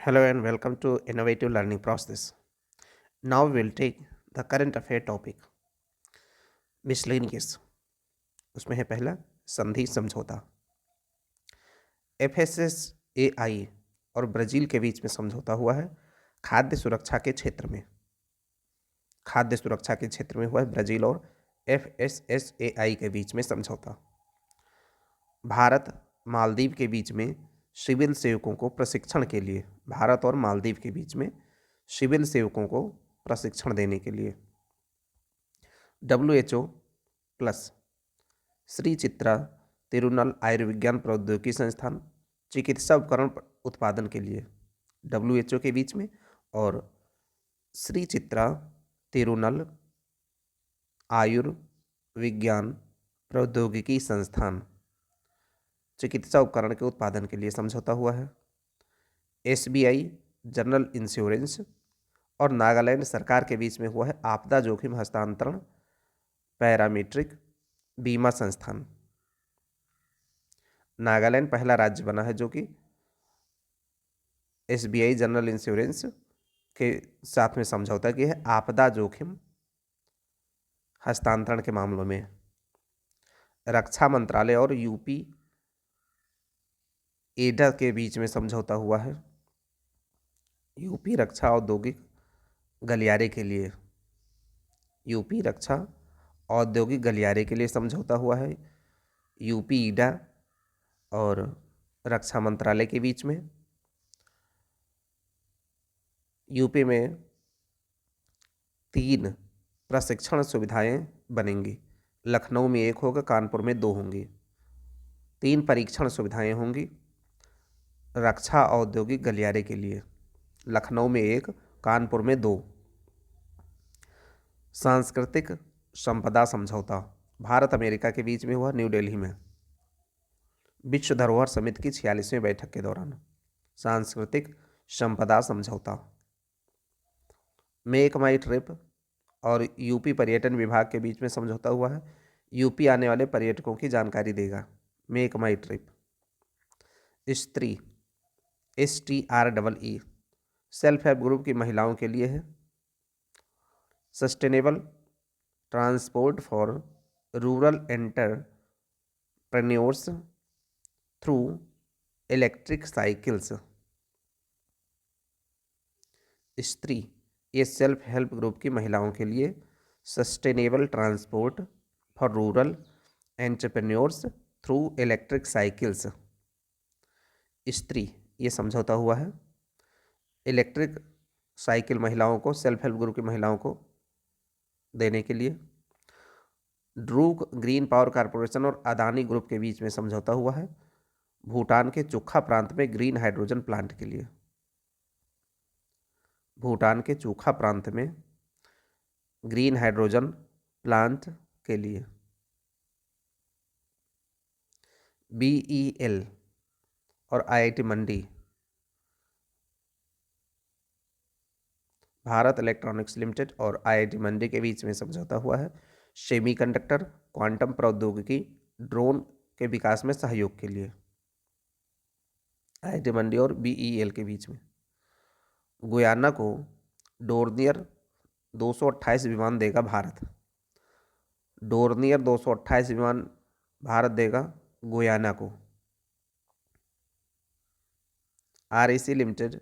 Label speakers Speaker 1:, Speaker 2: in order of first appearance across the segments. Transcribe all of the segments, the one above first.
Speaker 1: Hello and welcome to Innovative Learning Process. Now we will take the current affair topic miscellaneous. उसमें है पहला संधि समझौता। FSSAI और ब्राज़ील के बीच में समझौता हुआ है खाद्य सुरक्षा के क्षेत्र में। खाद्य सुरक्षा के क्षेत्र में हुआ है ब्राज़ील और एफएसएसएआई के बीच में समझौता। भारत मालदीव के बीच में सिविल सेवकों को प्रशिक्षण के लिए भारत और मालदीव के बीच में सिविल सेवकों को प्रशिक्षण देने के लिए WHO प्लस श्री चित्रा तिरुनल आयुर्विज्ञान प्रौद्योगिकी संस्थान चिकित्सा उपकरण उत्पादन के लिए WHO के बीच में और श्री चित्रा तिरुनल आयुर्विज्ञान प्रौद्योगिकी संस्थान चिकित्सा उपकरण के उत्पादन के लिए समझौता हुआ है। SBI जनरल इंश्योरेंस और नागालैंड सरकार के बीच में हुआ है आपदा जोखिम हस्तांतरण पैरामीट्रिक बीमा संस्थान। नागालैंड पहला राज्य बना है जो कि SBI जनरल इंश्योरेंस के साथ में समझौता किया है आपदा जोखिम हस्तांतरण के मामलों में। रक्षा मंत्रालय और यूपी एडा के बीच में समझौता हुआ है यूपी रक्षा औद्योगिक गलियारे के लिए। यूपी रक्षा औद्योगिक गलियारे के लिए समझौता हुआ है यूपी ईडा और रक्षा मंत्रालय के बीच में। यूपी में 3 प्रशिक्षण सुविधाएं बनेंगी। लखनऊ में 1 होगा, कानपुर में 2 होंगी। 3 परीक्षण सुविधाएं होंगी रक्षा औद्योगिक गलियारे के लिए। लखनऊ में 1, कानपुर में 2। सांस्कृतिक संपदा समझौता भारत अमेरिका के बीच में हुआ न्यू दिल्ली में विश्व धरोहर समिति की 46वीं बैठक के दौरान। सांस्कृतिक संपदा समझौता। मेक माई ट्रिप और यूपी पर्यटन विभाग के बीच में समझौता हुआ है यूपी आने वाले पर्यटकों की जानकारी देगा मेक माई ट्रिप। स्त्री STREE सेल्फ हेल्प ग्रुप की महिलाओं के लिए है। Sustainable transport for rural entrepreneurs through electric cycles. स्त्री ये सेल्फ हेल्प ग्रुप की महिलाओं के लिए sustainable transport for rural entrepreneurs through electric cycles. स्त्री ये समझौता हुआ है इलेक्ट्रिक साइकिल महिलाओं को सेल्फ हेल्प ग्रुप की महिलाओं को देने के लिए। ड्रूक ग्रीन पावर कॉरपोरेशन और अदानी ग्रुप के बीच में समझौता हुआ है भूटान के चोखा प्रांत में ग्रीन हाइड्रोजन प्लांट के लिए। भूटान के चोखा प्रांत में ग्रीन हाइड्रोजन प्लांट के लिए। BEL और IIT मंडी भारत इलेक्ट्रॉनिक्स लिमिटेड और IIT मंडी के बीच में समझौता हुआ है सेमीकंडक्टर क्वांटम प्रौद्योगिकी ड्रोन के विकास में सहयोग के लिए। IIT मंडी और BEL के बीच में। गुयाना को डोर्नियर 228 विमान देगा भारत। डोर्नियर 228 विमान भारत देगा गुयाना को। REC लिमिटेड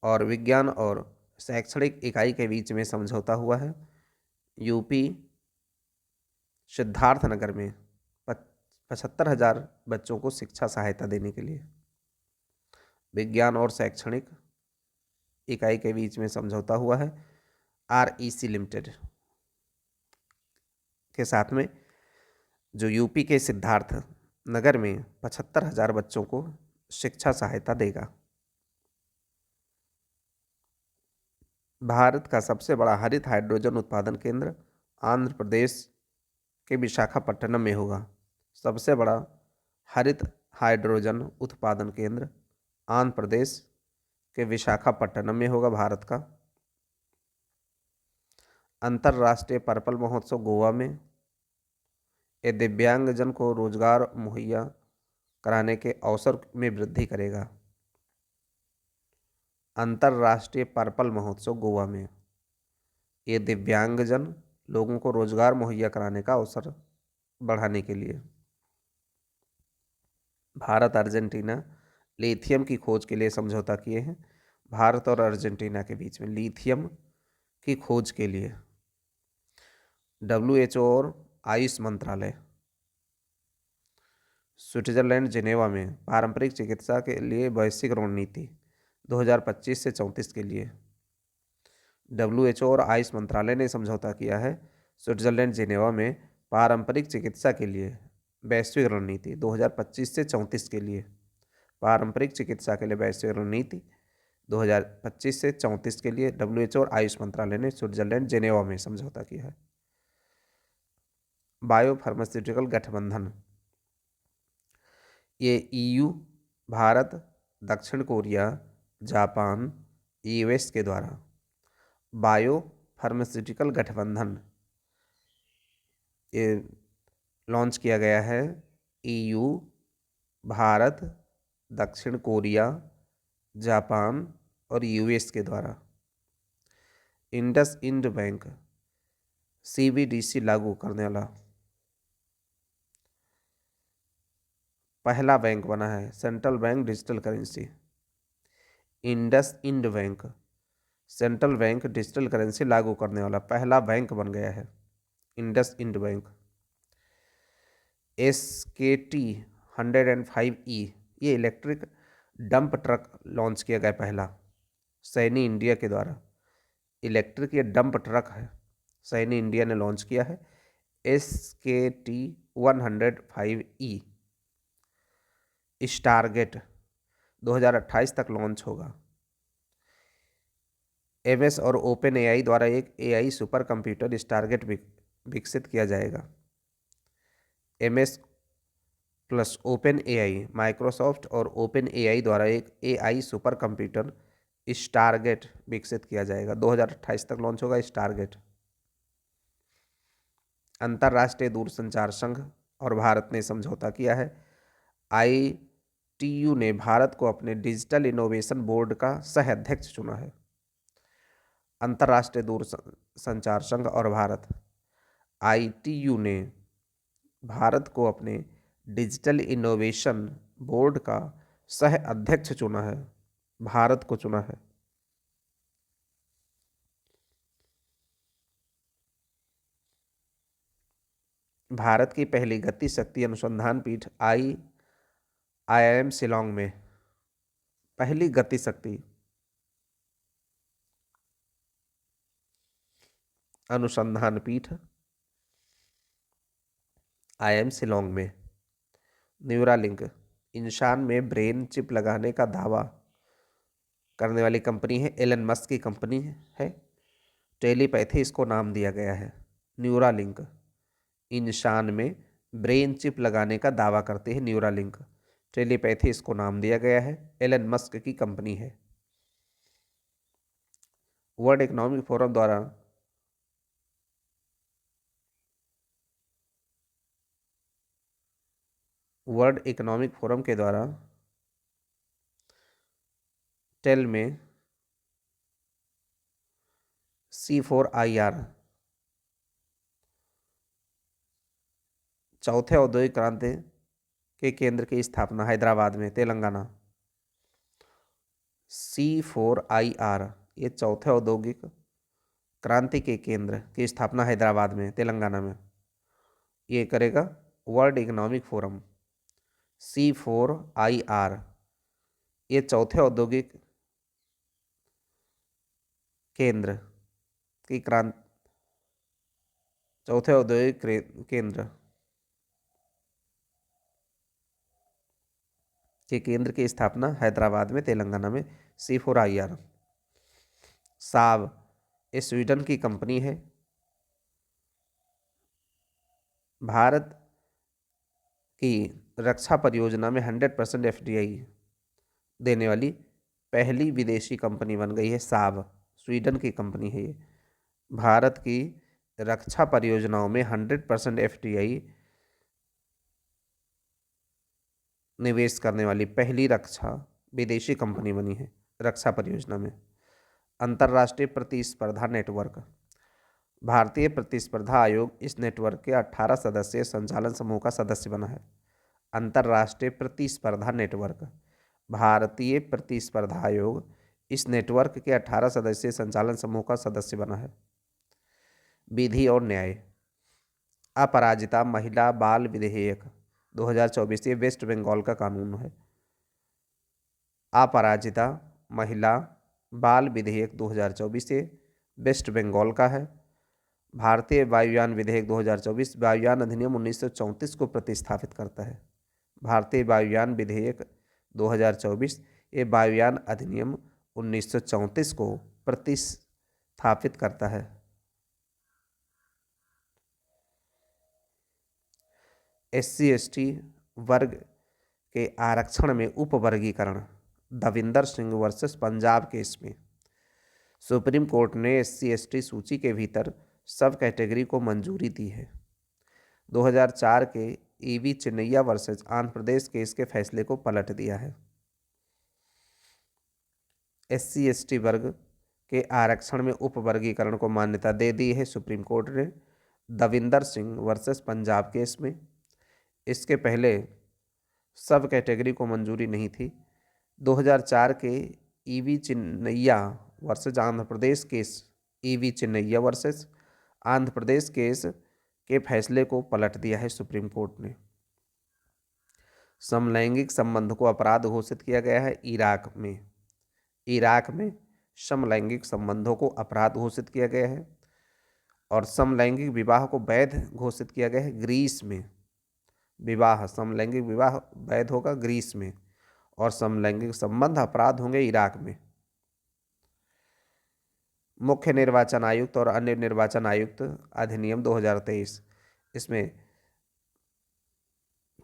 Speaker 1: और विज्ञान और शैक्षणिक इकाई के बीच में समझौता हुआ है यूपी सिद्धार्थनगर में 75,000 बच्चों को शिक्षा सहायता देने के लिए। विज्ञान और शैक्षणिक इकाई के बीच में समझौता हुआ है REC लिमिटेड के साथ में जो यूपी के सिद्धार्थ नगर में 75,000 बच्चों को शिक्षा सहायता देगा। भारत का सबसे बड़ा हरित हाइड्रोजन उत्पादन केंद्र आंध्र प्रदेश के विशाखापट्टनम में होगा। सबसे बड़ा हरित हाइड्रोजन उत्पादन केंद्र आंध्र प्रदेश के विशाखापट्टनम में होगा भारत का। अंतर्राष्ट्रीय पर्पल महोत्सव गोवा में ये दिव्यांगजन को रोजगार मुहैया कराने के अवसर में वृद्धि करेगा। अंतर्राष्ट्रीय पर्पल महोत्सव गोवा में। ये दिव्यांगजन लोगों को रोजगार मुहैया कराने का अवसर बढ़ाने के लिए। भारत अर्जेंटीना लिथियम की खोज के लिए समझौता किए हैं। भारत और अर्जेंटीना के बीच में लिथियम की खोज के लिए। WHO और आयुष मंत्रालय। स्विट्जरलैंड जिनेवा में पारंपरिक चिकित्सा के लिए वैश्विक रणनीति 2025 से 34 के लिए। WHO और आयुष मंत्रालय ने समझौता किया है स्विट्जरलैंड जिनेवा में पारंपरिक चिकित्सा के लिए वैश्विक रणनीति 2025 से 34 के लिए। पारंपरिक चिकित्सा के लिए वैश्विक रणनीति 2025 से 34 के लिए WHO और आयुष मंत्रालय ने स्विट्जरलैंड जिनेवा में समझौता किया है। बायोफार्मास्यूटिकल गठबंधन, ये EU, भारत, दक्षिण कोरिया, जापान, US के द्वारा बायो फार्मास्यूटिकल गठबंधन ये लॉन्च किया गया है। EU, भारत, दक्षिण कोरिया, जापान और US के द्वारा। इंडसइंड बैंक CBDC लागू करने वाला पहला बैंक बना है। Central bank digital currency. IndusInd bank central bank digital currency लागू करने वाला पहला बैंक बन गया है इंडसइंड बैंक। SKT 105E ये इलेक्ट्रिक डंप ट्रक लॉन्च किया गया पहला सैनी इंडिया के द्वारा। इलेक्ट्रिक ये डंप ट्रक है, सैनी इंडिया ने लॉन्च किया है। SKT 105E स्टारगेट 2028 तक लॉन्च होगा। MS और ओपन AI द्वारा एक AI सुपर कंप्यूटर स्टारगेट विकसित किया जाएगा। MS plus open AI, Microsoft और ओपन AI द्वारा एक AI सुपर कंप्यूटर स्टारगेट विकसित किया जाएगा। 2028 तक लॉन्च होगा स्टारगेट। अंतर्राष्ट्रीय दूरसंचार संघ और भारत ने समझौता किया है। ITU ने भारत को अपने डिजिटल इनोवेशन बोर्ड का सह अध्यक्ष चुना है। अंतर्राष्ट्रीय दूरसंचार संघ और भारत ITU ने भारत को अपने डिजिटल इनोवेशन बोर्ड का सह अध्यक्ष चुना है। भारत को चुना है। भारत की पहली गति शक्ति अनुसंधान पीठ IIM शिलोंग में। पहली गति शक्ति अनुसंधान पीठ IIM शिलोंग में। न्यूरालिंक इंसान में ब्रेन चिप लगाने का दावा करने वाली कंपनी है, एलन मस्क की कंपनी है। टेलीपैथी इसको नाम दिया गया है। न्यूरालिंक इंसान में ब्रेन चिप लगाने का दावा करते हैं न्यूरालिंक। टेलीपैथी इसको नाम दिया गया है, एलन मस्क की कंपनी है। वर्ल्ड इकोनॉमिक फोरम द्वारा वर्ल्ड इकोनॉमिक फोरम के द्वारा टेल में C4IR चौथे औद्योगिक क्रांति के केंद्र की स्थापना हैदराबाद में, तेलंगाना। C4IR ये चौथे औद्योगिक क्रांति के केंद्र की स्थापना हैदराबाद में, तेलंगाना में ये करेगा वर्ल्ड इकोनॉमिक फोरम। C4IR ये चौथे औद्योगिक केंद्र की चौथे औद्योगिक केंद्र के केंद्र की स्थापना हैदराबाद में, तेलंगाना में। C4IR साब ये स्वीडन की कंपनी है। भारत की रक्षा परियोजना में 100% FDI देने वाली पहली विदेशी कंपनी बन गई है साब। स्वीडन की कंपनी है ये। भारत की रक्षा परियोजनाओं में 100% FDI निवेश करने वाली पहली रक्षा विदेशी कंपनी बनी है। रक्षा परियोजना में। अंतर्राष्ट्रीय प्रतिस्पर्धा नेटवर्क। भारतीय प्रतिस्पर्धा आयोग इस नेटवर्क के 18 सदस्यीय संचालन समूह का सदस्य बना है। अंतर्राष्ट्रीय प्रतिस्पर्धा नेटवर्क। भारतीय प्रतिस्पर्धा आयोग इस नेटवर्क के 18 सदस्यीय संचालन समूह का सदस्य बना है। विधि और न्याय। अपराजिता महिला बाल विधेयक 2024 ये वेस्ट बंगाल का कानून है। अपराजिता महिला बाल विधेयक 2024 ये वेस्ट बंगाल का है। भारतीय वायुयान विधेयक 2024 वायुयान अधिनियम 1934 को प्रतिस्थापित करता है। भारतीय वायुयान विधेयक 2024 ये वायुयान अधिनियम 1934 को प्रतिस्थापित करता है। SC/ST वर्ग के आरक्षण में उपवर्गीकरण। दविंदर सिंह वर्सेस पंजाब केस में सुप्रीम कोर्ट ने SC/ST सूची के भीतर सब कैटेगरी को मंजूरी दी है। 2004 के EV Chinnaiah versus Andhra Pradesh case के फैसले को पलट दिया है। SC/ST वर्ग के आरक्षण में उपवर्गीकरण को मान्यता दे दी है सुप्रीम कोर्ट ने दविंदर सिंह वर्सेस पंजाब केस में। इसके पहले सब कैटेगरी को मंजूरी नहीं थी। 2004 के EV Chinnaiah versus Andhra Pradesh case EV Chinnaiah versus Andhra Pradesh case के फैसले को पलट दिया है सुप्रीम कोर्ट ने। समलैंगिक संबंध को अपराध घोषित किया गया है इराक में समलैंगिक संबंधों को अपराध घोषित किया गया है और समलैंगिक विवाह को वैध घोषित किया गया है ग्रीस में। समलैंगिक विवाह वैध होगा ग्रीस में और समलैंगिक संबंध अपराध होंगे इराक में। मुख्य निर्वाचन आयुक्त और अन्य निर्वाचन आयुक्त अधिनियम 2023 इसमें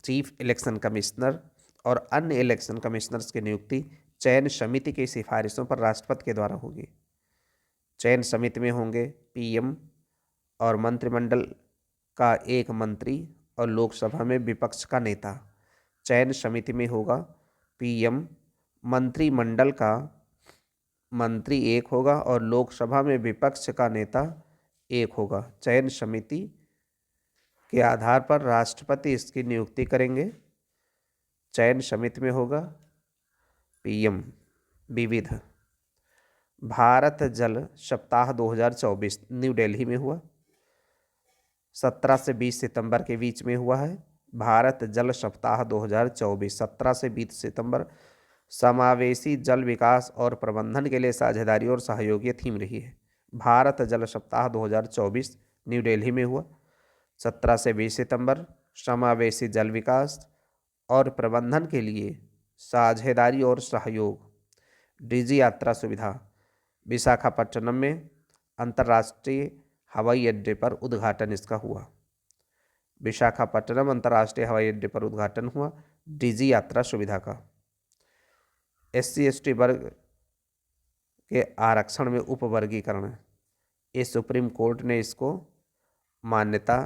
Speaker 1: चीफ इलेक्शन कमिश्नर और अन्य इलेक्शन कमिश्नर्स की नियुक्ति चयन समिति की सिफारिशों पर राष्ट्रपति के द्वारा होगी। चयन समिति में होंगे PM और मंत्रिमंडल का एक मंत्री और लोकसभा में विपक्ष का नेता। चयन समिति में होगा PM, मंत्रिमंडल का मंत्री एक होगा और लोकसभा में विपक्ष का नेता एक होगा। चयन समिति के आधार पर राष्ट्रपति इसकी नियुक्ति करेंगे। चयन समिति में होगा PM। विविध। भारत जल सप्ताह 2024 न्यू दिल्ली में हुआ। 17 से 20 सितंबर के बीच में हुआ है। भारत जल सप्ताह 2024 17 से 20 सितंबर समावेशी जल विकास और प्रबंधन के लिए साझेदारी और सहयोगी थीम रही है। भारत जल सप्ताह 2024 न्यू दिल्ली में हुआ। 17 से 20 सितंबर समावेशी जल विकास और प्रबंधन के लिए साझेदारी और सहयोग। डिजी यात्रा सुविधा। विशाखापट्टनम में अंतर्राष्ट्रीय हवाई अड्डे पर उद्घाटन इसका हुआ। विशाखापट्टनम अंतर्राष्ट्रीय हवाई अड्डे पर उद्घाटन हुआ डिजी यात्रा सुविधा का। SC/ST वर्ग के आरक्षण में उपवर्गीकरण ये सुप्रीम कोर्ट ने इसको मान्यता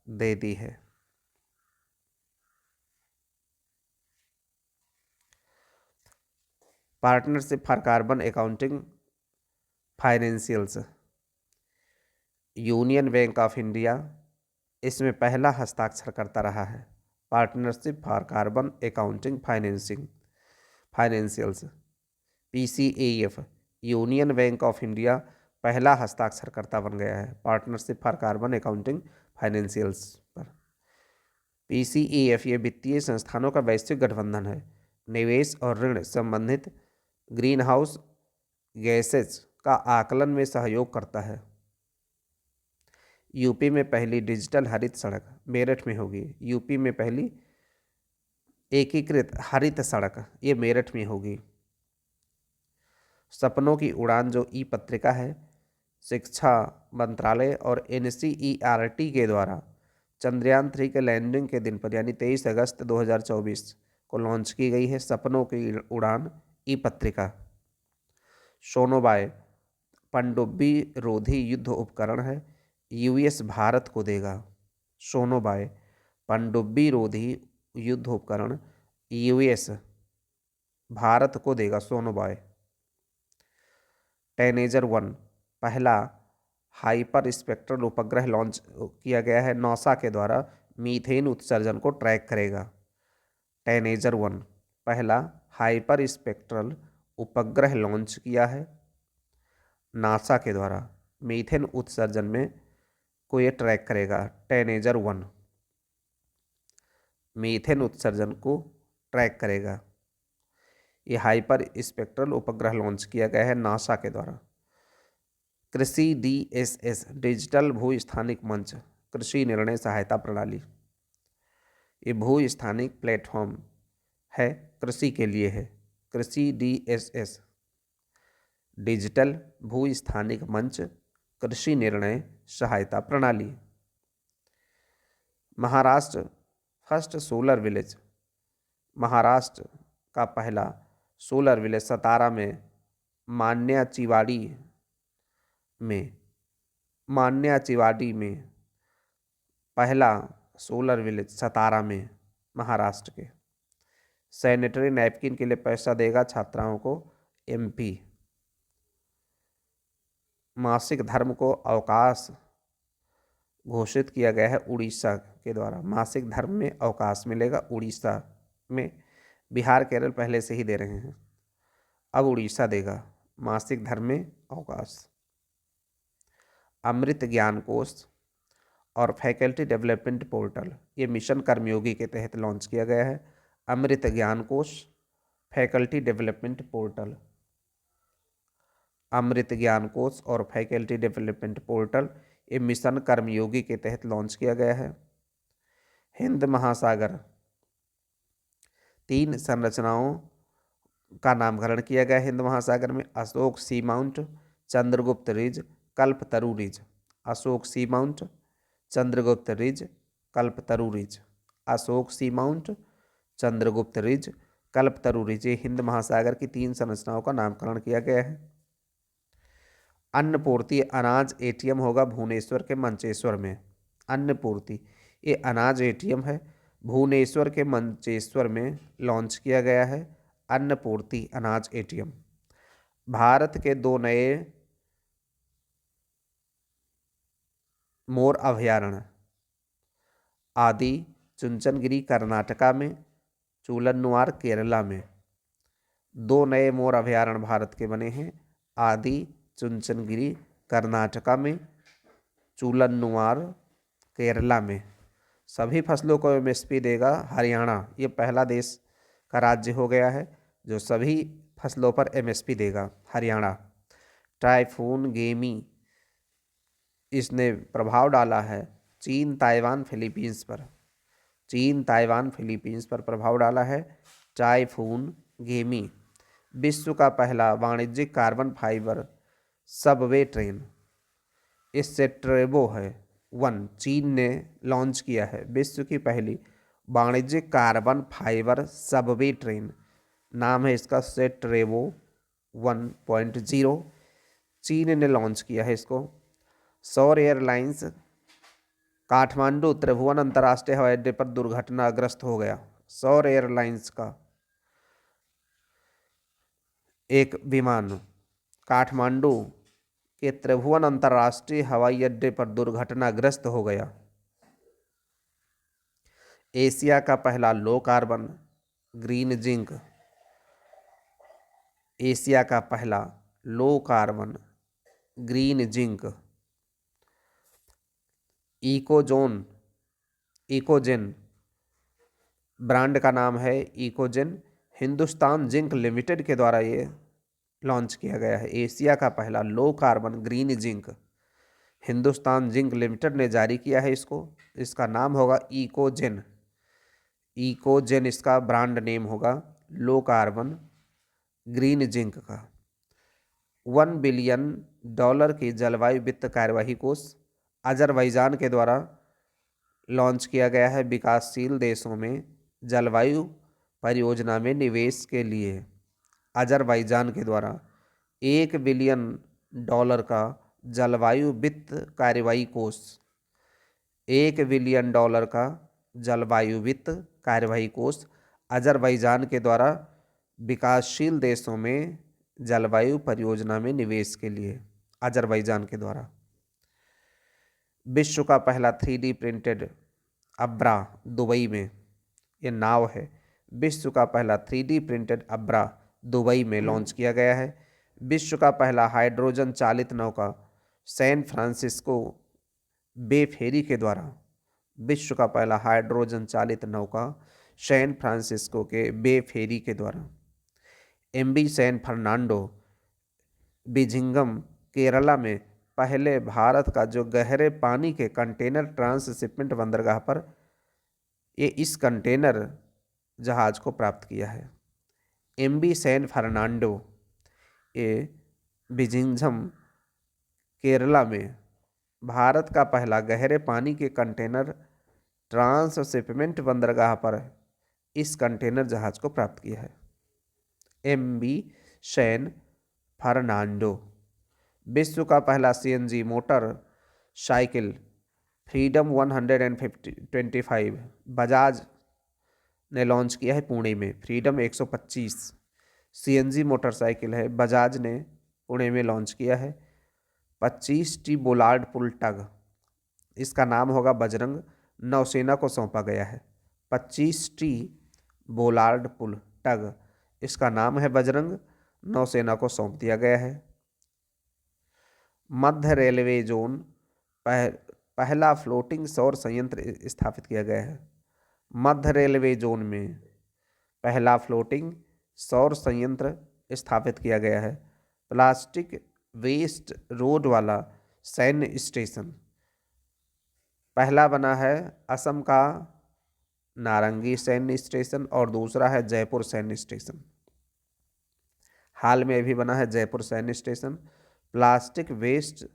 Speaker 1: दे दी है। Partnership for carbon accounting financials. Union bank of India इसमें पहला हस्ताक्षरकर्ता रहा है। Partnership for carbon accounting financials PCAF union bank of India पहला हस्ताक्षरकर्ता बन गया है partnership for carbon accounting financials पर। PCAF ये वित्तीय संस्थानों का वैश्विक गठबंधन है। निवेश और ऋण संबंधित ग्रीन हाउस गैसेस का आकलन में सहयोग करता है। यूपी में पहली डिजिटल हरित सड़क मेरठ में होगी। यूपी में पहली एकीकृत हरित सड़क ये मेरठ में होगी। सपनों की उड़ान जो पत्रिका है शिक्षा मंत्रालय और NCERT के द्वारा चंद्रयान 3 के लैंडिंग के दिन पर यानी 23 अगस्त 2024 को लॉन्च की गई है सपनों की उड़ान पत्रिका। सोनोबाय पनडुब्बी रोधी युद्ध उपकरण है US भारत को देगा। सोनोबाय पनडुब्बी रोधी युद्ध उपकरण US भारत को देगा सोनोबाय। टेनेजर 1 पहला हाइपर स्पेक्ट्रल उपग्रह लॉन्च किया गया है नासा के द्वारा, मीथेन उत्सर्जन को ट्रैक करेगा। टेनेजर 1 पहला हाइपर स्पेक्ट्रल उपग्रह लॉन्च किया है नासा के द्वारा, मीथेन उत्सर्जन में को ये ट्रैक करेगा। टेनेजर 1 मीथेन उत्सर्जन को ट्रैक करेगा। ये हाइपर स्पेक्ट्रल उपग्रह लॉन्च किया गया है नासा के द्वारा। कृषि DSS डिजिटल भू स्थानिक मंच, कृषि निर्णय सहायता प्रणाली, ये भू स्थानिक प्लेटफॉर्म है, कृषि के लिए है। कृषि DSS डिजिटल भू स्थानिक मंच, कृषि निर्णय सहायता प्रणाली। Maharashtra first solar village, Maharashtra का पहला सोलर विलेज सतारा में मान्याचिवाड़ी में पहला सोलर विलेज सतारा में महाराष्ट्र के। सैनिटरी नैपकिन के लिए पैसा देगा छात्राओं को MP। मासिक धर्म को अवकाश घोषित किया गया है उड़ीसा के द्वारा, मासिक धर्म में अवकाश मिलेगा उड़ीसा में। बिहार केरल पहले से ही दे रहे हैं, अब उड़ीसा देगा मासिक धर्म में अवकाश। अमृत ज्ञान कोष और फैकल्टी डेवलपमेंट पोर्टल, ये मिशन कर्मयोगी के तहत लॉन्च किया गया है। अमृत ज्ञान कोष, फैकल्टी डेवलपमेंट पोर्टल, अमृत ज्ञान कोष और फैकल्टी डेवलपमेंट पोर्टल, ये मिशन कर्मयोगी के तहत लॉन्च किया गया है। हिंद महासागर, 3 संरचनाओं का नामकरण किया गया हिंद महासागर में। Ashok seamount, Chandragupt ridge, Kalpataru ridge. Ashok seamount, Chandragupt ridge, Kalpataru ridge. Ashok seamount, Chandragupt ridge, Kalpataru ridge, ये हिंद महासागर की 3 संरचनाओं का नामकरण किया गया है। अन्नपूर्ति अनाज ATM होगा भुवनेश्वर के मंचेश्वर में। अन्नपूर्ति ये अनाज ATM है, भुवनेश्वर के मंचेश्वर में लॉन्च किया गया है अन्नपूर्ति अनाज ATM। भारत के 2 नए मोर अभयारण्य, आदि चुंचनगिरी कर्नाटका में, चूलन्नुआर केरला में। 2 नए मोर अभयारण्य भारत के बने हैं, आदि चुंचनगिरी कर्नाटका में, चूलन्नुआर केरला में। सभी फसलों को MSP देगा हरियाणा, ये पहला देश का राज्य हो गया है जो सभी फसलों पर MSP देगा, हरियाणा। टाइफून गेमी, इसने प्रभाव डाला है चीन ताइवान फिलीपींस पर, चीन ताइवान फिलीपींस पर प्रभाव डाला है टाइफून गेमी। विश्व का पहला वाणिज्यिक कार्बन फाइबर सबवे ट्रेन, इससे ट्रेबो है 1 चीन ने लॉन्च किया है विश्व की पहली वाणिज्यिक कार्बन फाइबर सबवे ट्रेन, नाम है इसका ट्रेबो 1.0, चीन ने लॉन्च किया है इसको। सौर एयरलाइंस काठमांडू त्रिभुवन अंतर्राष्ट्रीय हवाई अड्डे पर दुर्घटनाग्रस्त हो गया। सौर एयरलाइंस का एक विमान काठमांडू के त्रिभुवन अंतर्राष्ट्रीय हवाई अड्डे पर दुर्घटनाग्रस्त हो गया। एशिया का पहला low carbon green zinc, Asia का पहला low carbon green zinc EcoZen brand का नाम है इकोजेन, हिंदुस्तान जिंक लिमिटेड के द्वारा ये लॉन्च किया गया है। एशिया का पहला low carbon green zinc Hindustan zinc limited ने जारी किया है इसको, इसका नाम होगा इकोजेन, इकोजेन इसका ब्रांड नेम होगा लो कार्बन ग्रीन जिंक का। $1 बिलियन की जलवायु वित्त कार्यवाही कोष अजरबैजान के द्वारा लॉन्च किया गया है विकासशील देशों में जलवायु परियोजना में निवेश के लिए। अजरबैजान के द्वारा $1 बिलियन का जलवायु वित्त कार्यवाही कोष, $1 बिलियन का जलवायु वित्त कार्यवाही कोष अजरबैजान के द्वारा विकासशील देशों में जलवायु परियोजना में निवेश के लिए अजरबैजान के द्वारा। विश्व का पहला 3D प्रिंटेड अब्रा दुबई में, ये नाव है, विश्व का पहला 3D प्रिंटेड अब्रा दुबई में लॉन्च किया गया है। विश्व का पहला हाइड्रोजन चालित नौका सैन फ्रांसिस्को बे फेरी के द्वारा, विश्व का पहला हाइड्रोजन चालित नौका सैन फ्रांसिस्को के बे फेरी के द्वारा। MV सैन फर्नांडो बिझिंगम केरला में पहले भारत का जो गहरे पानी के कंटेनर ट्रांसशिपमेंट बंदरगाह पर ये इस कंटेनर जहाज को प्राप्त किया है। MV सैन फर्नांडो ये बिझिंगम केरला में भारत का पहला गहरे पानी के कंटेनर ट्रांसशिपमेंट बंदरगाह पर इस कंटेनर जहाज को प्राप्त किया है। MV San Fernando. विश्व का पहला CNG motorcycle Freedom 125 Bajaj ने लॉन्च किया है पुणे में। फ्रीडम 125 CNG मोटरसाइकिल है, बजाज ने पुणे में लॉन्च किया है। 25T बोलार्ड पुल टग, इसका नाम होगा बजरंग, नौसेना को सौंपा गया है। 25T बोलार्ड पुल टग, इसका नाम है बजरंग, नौसेना को सौंप दिया गया है। मध्य रेलवे जोन पहला फ्लोटिंग सौर संयंत्र स्थापित किया गया है। मध्य रेलवे जोन में पहला फ्लोटिंग सौर संयंत्र स्थापित किया गया है। प्लास्टिक वेस्ट रोड वाला सैन्य स्टेशन पहला बना है असम का नारंगी सैन्य स्टेशन और दूसरा है जयपुर सैन्य स्टेशन। हाल में अभी बना है जयपुर सैन्य स्टेशन, प्लास्टिक वेस्ट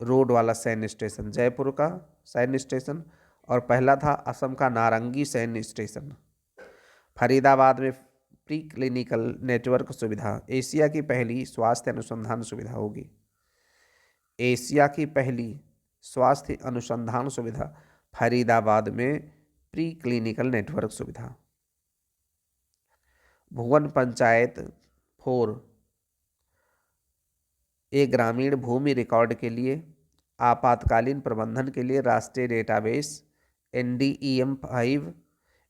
Speaker 1: रोड वाला सैन्य स्टेशन जयपुर का सैन्य स्टेशन, और पहला था असम का नारंगी सैन्य स्टेशन। फरीदाबाद में प्री क्लिनिकल नेटवर्क सुविधा, एशिया की पहली स्वास्थ्य अनुसंधान सुविधा होगी। एशिया की पहली स्वास्थ्य अनुसंधान सुविधा फरीदाबाद में प्री क्लिनिकल नेटवर्क सुविधा। भुवन पंचायत 4 एक ग्रामीण भूमि रिकॉर्ड के लिए आपातकालीन प्रबंधन के लिए राष्ट्रीय डेटाबेस NDEM 5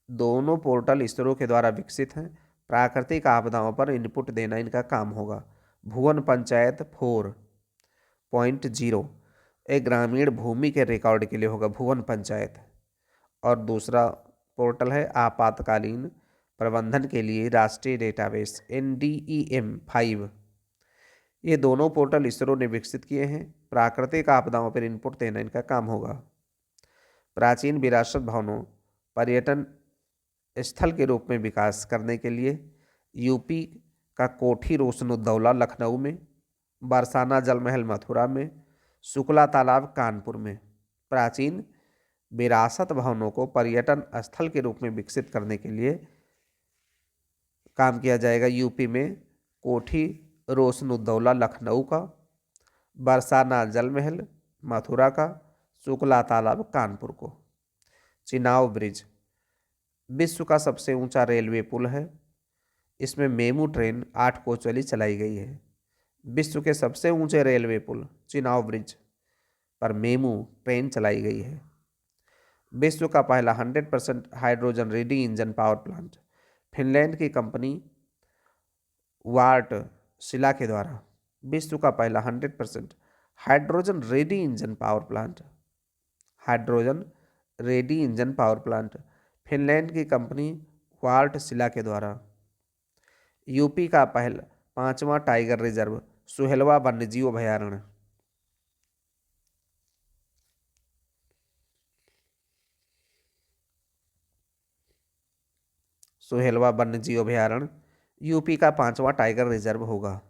Speaker 1: दोनों पोर्टल इसरो के द्वारा विकसित हैं। प्राकृतिक आपदाओं पर इनपुट देना इनका काम होगा। भुवन पंचायत 4.0 एक ग्रामीण भूमि के रिकॉर्ड के लिए होगा भुवन पंचायत, और दूसरा पोर्टल है आपातकालीन प्रबंधन के लिए राष्ट्रीय डेटाबेस NDEM 5। ये दोनों पोर्टल इसरो ने विकसित किए हैं। प्राकृतिक आपदाओं पर इनपुट देना इनका काम होगा। प्राचीन विरासत भवनों पर्यटन स्थल के रूप में विकास करने के लिए यूपी का कोठी रोशनुद्दौला लखनऊ में, बरसाना जल महल मथुरा में, शुक्ला तालाब कानपुर में। प्राचीन विरासत भवनों को पर्यटन स्थल के रूप में विकसित करने के लिए काम किया जाएगा। यूपी में कोठी रोशनुद्दौला लखनऊ का, बरसाना जल महल मथुरा का, शुक्ला तालाब कानपुर को। चिनाव ब्रिज विश्व का सबसे ऊंचा रेलवे पुल है। इसमें मेमू ट्रेन 8 कोच वाली चलाई गई है। विश्व के सबसे ऊंचे रेलवे पुल चिनाव ब्रिज पर मेमू ट्रेन चलाई गई है। विश्व का पहला 100% hydrogen ready engine power plant Finland की कंपनी वार्ट शिला के द्वारा। विश्व का पहला 100% hydrogen ready engine power plant, hydrogen ready engine power plant Finland की कंपनी वार्ट शिला के द्वारा। यूपी का पहला 5वां टाइगर रिजर्व सुहेलवा वन्यजीव अभयारण्य। सुहेलवा वन्यजीव अभयारण्य यूपी का 5वां टाइगर रिजर्व होगा।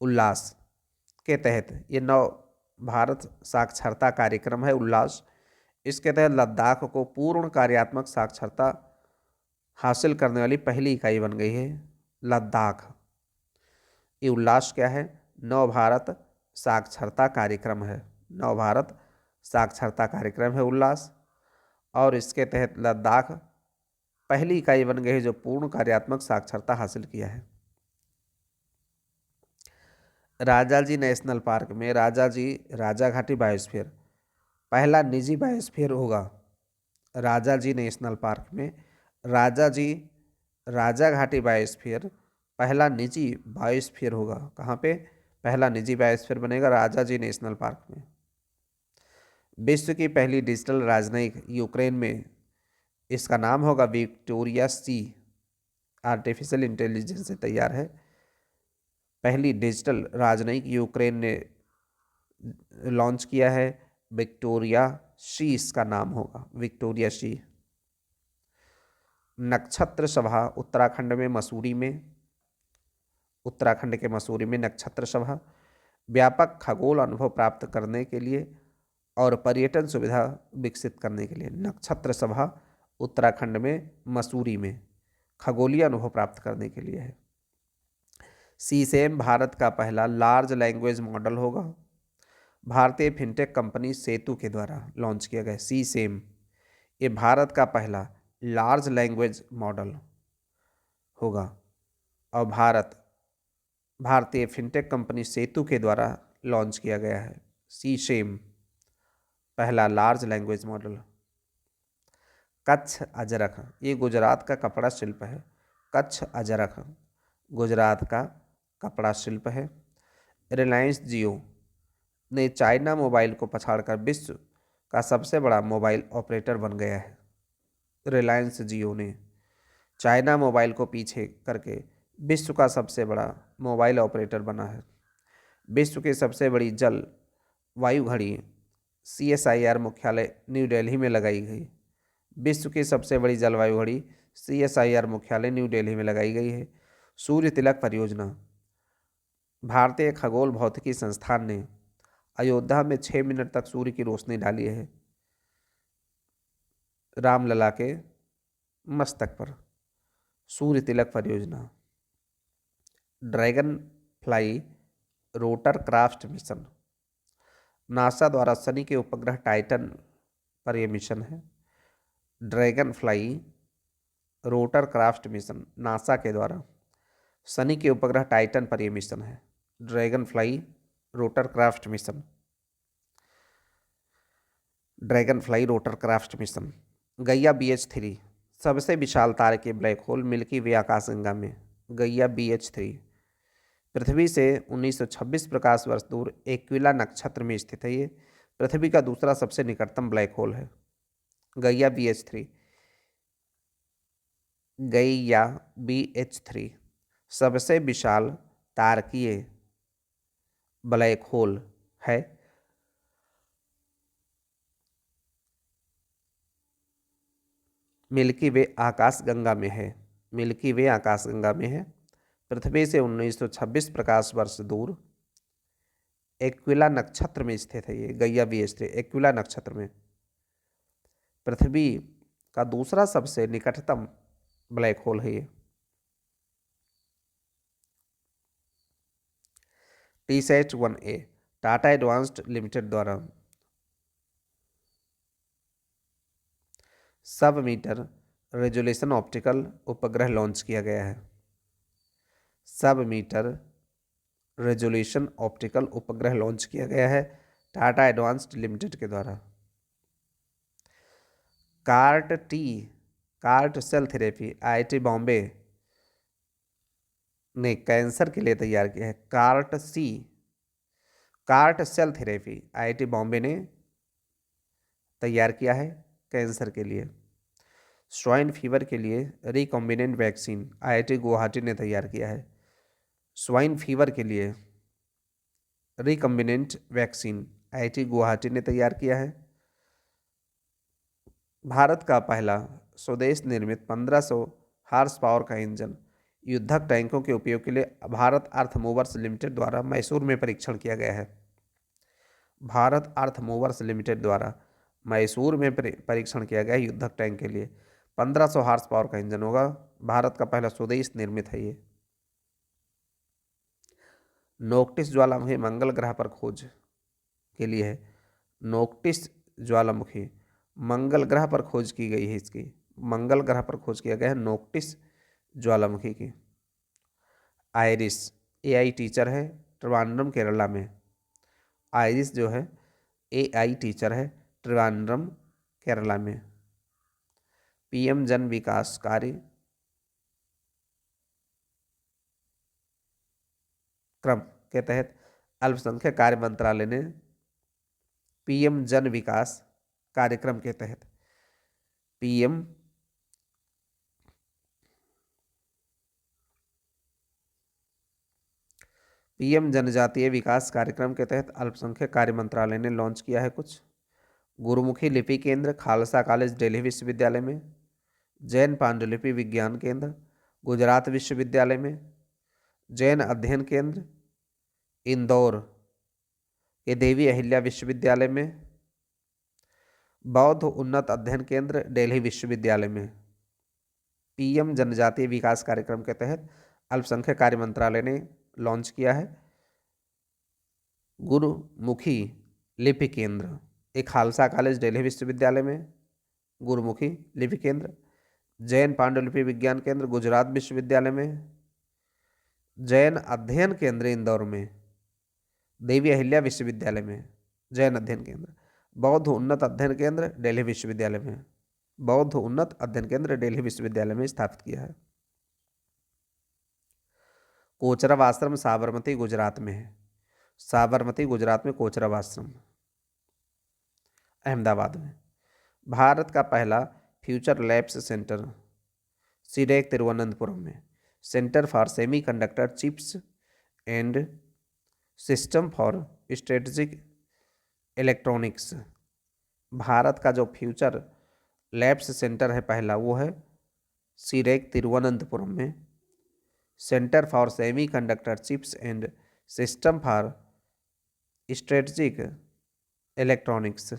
Speaker 1: उल्लास के तहत ये नव भारत साक्षरता कार्यक्रम है उल्लास। इसके तहत लद्दाख को पूर्ण कार्यात्मक साक्षरता हासिल करने वाली पहली इकाई बन गई है लद्दाख। ये उल्लास क्या है? नव भारत साक्षरता कार्यक्रम है। नव भारत साक्षरता कार्यक्रम है उल्लास, और इसके तहत लद्दाख पहली इकाई बन गई है जो पूर्ण कार्यात्मक साक्षरता हासिल किया है। राजाजी नेशनल पार्क में राजाघाटी बायोस्फीयर पहला निजी बायोस्फीयर होगा। राजाजी नेशनल पार्क में राजाजी राजाघाटी बायोस्फीयर पहला निजी बायोस्फीयर होगा। कहाँ पे पहला निजी बायोस्फीयर बनेगा? राजाजी नेशनल पार्क में। विश्व की पहली डिजिटल राजनयिक यूक्रेन में, इसका नाम होगा विक्टोरिया सी। आर्टिफिशियल इंटेलिजेंस से तैयार है। पहली डिजिटल राजनयिक यूक्रेन ने लॉन्च किया है, विक्टोरिया सी इसका नाम होगा, विक्टोरिया सी। नक्षत्र सभा उत्तराखंड में मसूरी में, उत्तराखंड के मसूरी में नक्षत्र सभा व्यापक खगोल अनुभव प्राप्त करने के लिए और पर्यटन सुविधा विकसित करने के लिए। नक्षत्र सभा उत्तराखंड में मसूरी में खगोलीय अनुभव प्राप्त करने के लिए है। सीसेम भारत का पहला लार्ज लैंग्वेज मॉडल होगा। भारतीय फिनटेक कंपनी सेतु के द्वारा लॉन्च किया गया सीसेम, ये भारत का पहला लार्ज लैंग्वेज मॉडल होगा और भारतीय फिनटेक कंपनी सेतु के द्वारा लॉन्च किया गया है सीसेम, पहला large language model. Kutch Ajrak, ये गुजरात का कपड़ा शिल्प है। कच्छ अजरक गुजरात का कपड़ा शिल्प है। रिलायंस जियो ने चाइना मोबाइल को पछाड़कर विश्व का सबसे बड़ा मोबाइल ऑपरेटर बन गया है। रिलायंस जियो ने चाइना मोबाइल को पीछे करके विश्व का सबसे बड़ा मोबाइल ऑपरेटर बना है। विश्व की सबसे बड़ी जल वायु घड़ी CSIR मुख्यालय न्यू दिल्ली में लगाई गई। विश्व की सबसे बड़ी जलवायु घड़ी CSIR मुख्यालय न्यू दिल्ली में लगाई गई है। सूर्य तिलक परियोजना, भारतीय खगोल भौतिकी संस्थान ने अयोध्या में 6 मिनट तक सूर्य की रोशनी डाली है रामलला के मस्तक पर। सूर्य तिलक परियोजना। Dragon fly rotor craft mission, NASA द्वारा शनि के उपग्रह टाइटन पर यह मिशन है। Dragon fly rotor craft mission, NASA के द्वारा शनि के उपग्रह टाइटन पर यह मिशन है। Dragon fly rotor craft mission, dragon fly rotor craft mission. गैया BH3 सबसे विशाल तारे के ब्लैक होल मिल्की वे आकाशगंगा में। गैया BH3 पृथ्वी से 1926 प्रकाश वर्ष दूर एक्विला नक्षत्र में स्थित है। ये पृथ्वी का दूसरा सबसे निकटतम ब्लैक होल है। गैया BH3, गैया BH3 सबसे विशाल तारकीय ब्लैक होल है। मिल्की वे आकाशगंगा में है। मिल्की वे आकाशगंगा में है। पृथ्वी से 1926 प्रकाश वर्ष दूर एक्विला नक्षत्र में स्थित है। ये गैया BH3 एक्विला नक्षत्र में पृथ्वी का दूसरा सबसे निकटतम ब्लैक होल है। ये TSAT-1A टाटा एडवांस्ड लिमिटेड द्वारा सब मीटर रेजोल्यूशन ऑप्टिकल उपग्रह लॉन्च किया गया है। सब मीटर रेजोल्यूशन ऑप्टिकल उपग्रह लॉन्च किया गया है टाटा एडवांस्ड लिमिटेड के द्वारा। CART cell therapy IIT Bombay ने कैंसर के लिए तैयार किया है। CART cell therapy IIT Bombay ने तैयार किया है कैंसर के लिए। स्वाइन फीवर के लिए रिकॉम्बिनेंट वैक्सीन IIT गुवाहाटी ने तैयार किया है। स्वाइन फीवर के लिए रिकॉम्बिनेंट वैक्सीन IIT गुवाहाटी ने तैयार किया है। भारत का पहला स्वदेश निर्मित 1500 हार्स पावर का इंजन युद्धक टैंकों के उपयोग के लिए भारत अर्थ मूवर्स लिमिटेड द्वारा मैसूर में परीक्षण किया गया है। भारत अर्थ मूवर्स लिमिटेड द्वारा मैसूर में परीक्षण किया गया है युद्धक टैंक के लिए। 1500 हार्स पावर का इंजन होगा। भारत का पहला स्वदेश निर्मित है ये। नोक्टिस ज्वालामुखी मंगल ग्रह पर खोज के लिए है। नोक्टिस ज्वालामुखी मंगल ग्रह पर खोज की गई है। इसकी मंगल ग्रह पर खोज किया गया है नोक्टिस ज्वालामुखी की। आइरिस AI टीचर है। त्रिवांद्रम केरला में। आइरिस जो है AI टीचर है, त्रिवांद्रम केरला में। PM जन विकास कार्यक्रम के तहत अल्पसंख्यक कार्य मंत्रालय ने PM जन विकास कार्यक्रम के तहत PM जनजातीय विकास कार्यक्रम के तहत अल्पसंख्यक कार्य मंत्रालय ने लॉन्च किया है कुछ। गुरुमुखी लिपि केंद्र खालसा कॉलेज दिल्ली विश्वविद्यालय में, जैन पांडुलिपि विज्ञान केंद्र गुजरात विश्वविद्यालय में, जैन अध्ययन केंद्र इंदौर के देवी अहिल्या विश्वविद्यालय में, बौद्ध उन्नत अध्ययन केंद्र दिल्ली विश्वविद्यालय में। PM जनजातीय विकास कार्यक्रम के तहत अल्पसंख्यक कार्य मंत्रालय ने लॉन्च किया है गुरुमुखी लिपि केंद्र, एक खालसा कॉलेज दिल्ली विश्वविद्यालय में गुरुमुखी लिपि केंद्र, जैन पांडुलिपि विज्ञान केंद्र गुजरात विश्वविद्यालय में, जैन अध्ययन केंद्र इंदौर में, देवी अहिल्या विश्वविद्यालय में जैन अध्ययन केंद्र, बौद्ध उन्नत अध्ययन केंद्र दिल्ली विश्वविद्यालय में, बौद्ध उन्नत अध्ययन केंद्र दिल्ली विश्वविद्यालय में स्थापित किया है। कोचरब आश्रम साबरमती गुजरात में है, साबरमती गुजरात में कोचरब आश्रम। अहमदाबाद में भारत का पहला future labs centre CDAC Thiruvananthapuram में, centre for semi conductor chips and system for strategic electronics. Bharat का जो फ्यूचर लैब्स सेंटर है पहला वो है सीडेक तिरुवनंतपुरम में, centre for semi conductor chips and system for strategic electronics.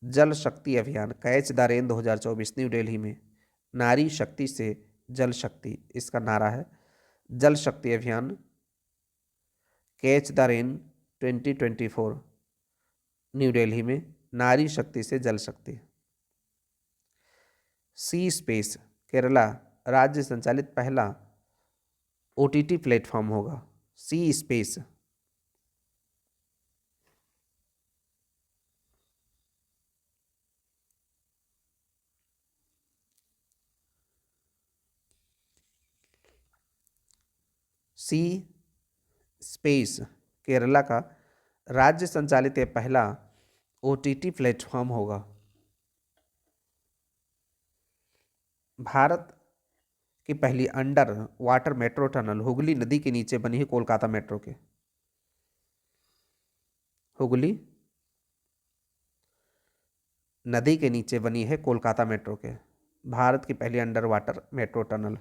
Speaker 1: जल शक्ति अभियान catch the rain 2024 new Delhi में, नारी शक्ति से जल शक्ति इसका नारा है। जल शक्ति अभियान catch the rain 2024 new Delhi में, नारी शक्ति से जल शक्ति। सी स्पेस केरला राज्य संचालित पहला OTT प्लेटफॉर्म होगा, सी स्पेस। सी स्पेस केरला का राज्य संचालित यह पहला OTT प्लेटफॉर्म होगा। भारत की पहली under water metro tunnel Hooghly नदी के नीचे बनी है कोलकाता मेट्रो के, हुगली नदी के नीचे बनी है कोलकाता मेट्रो के, भारत की पहली अंडर वाटर मेट्रो टनल।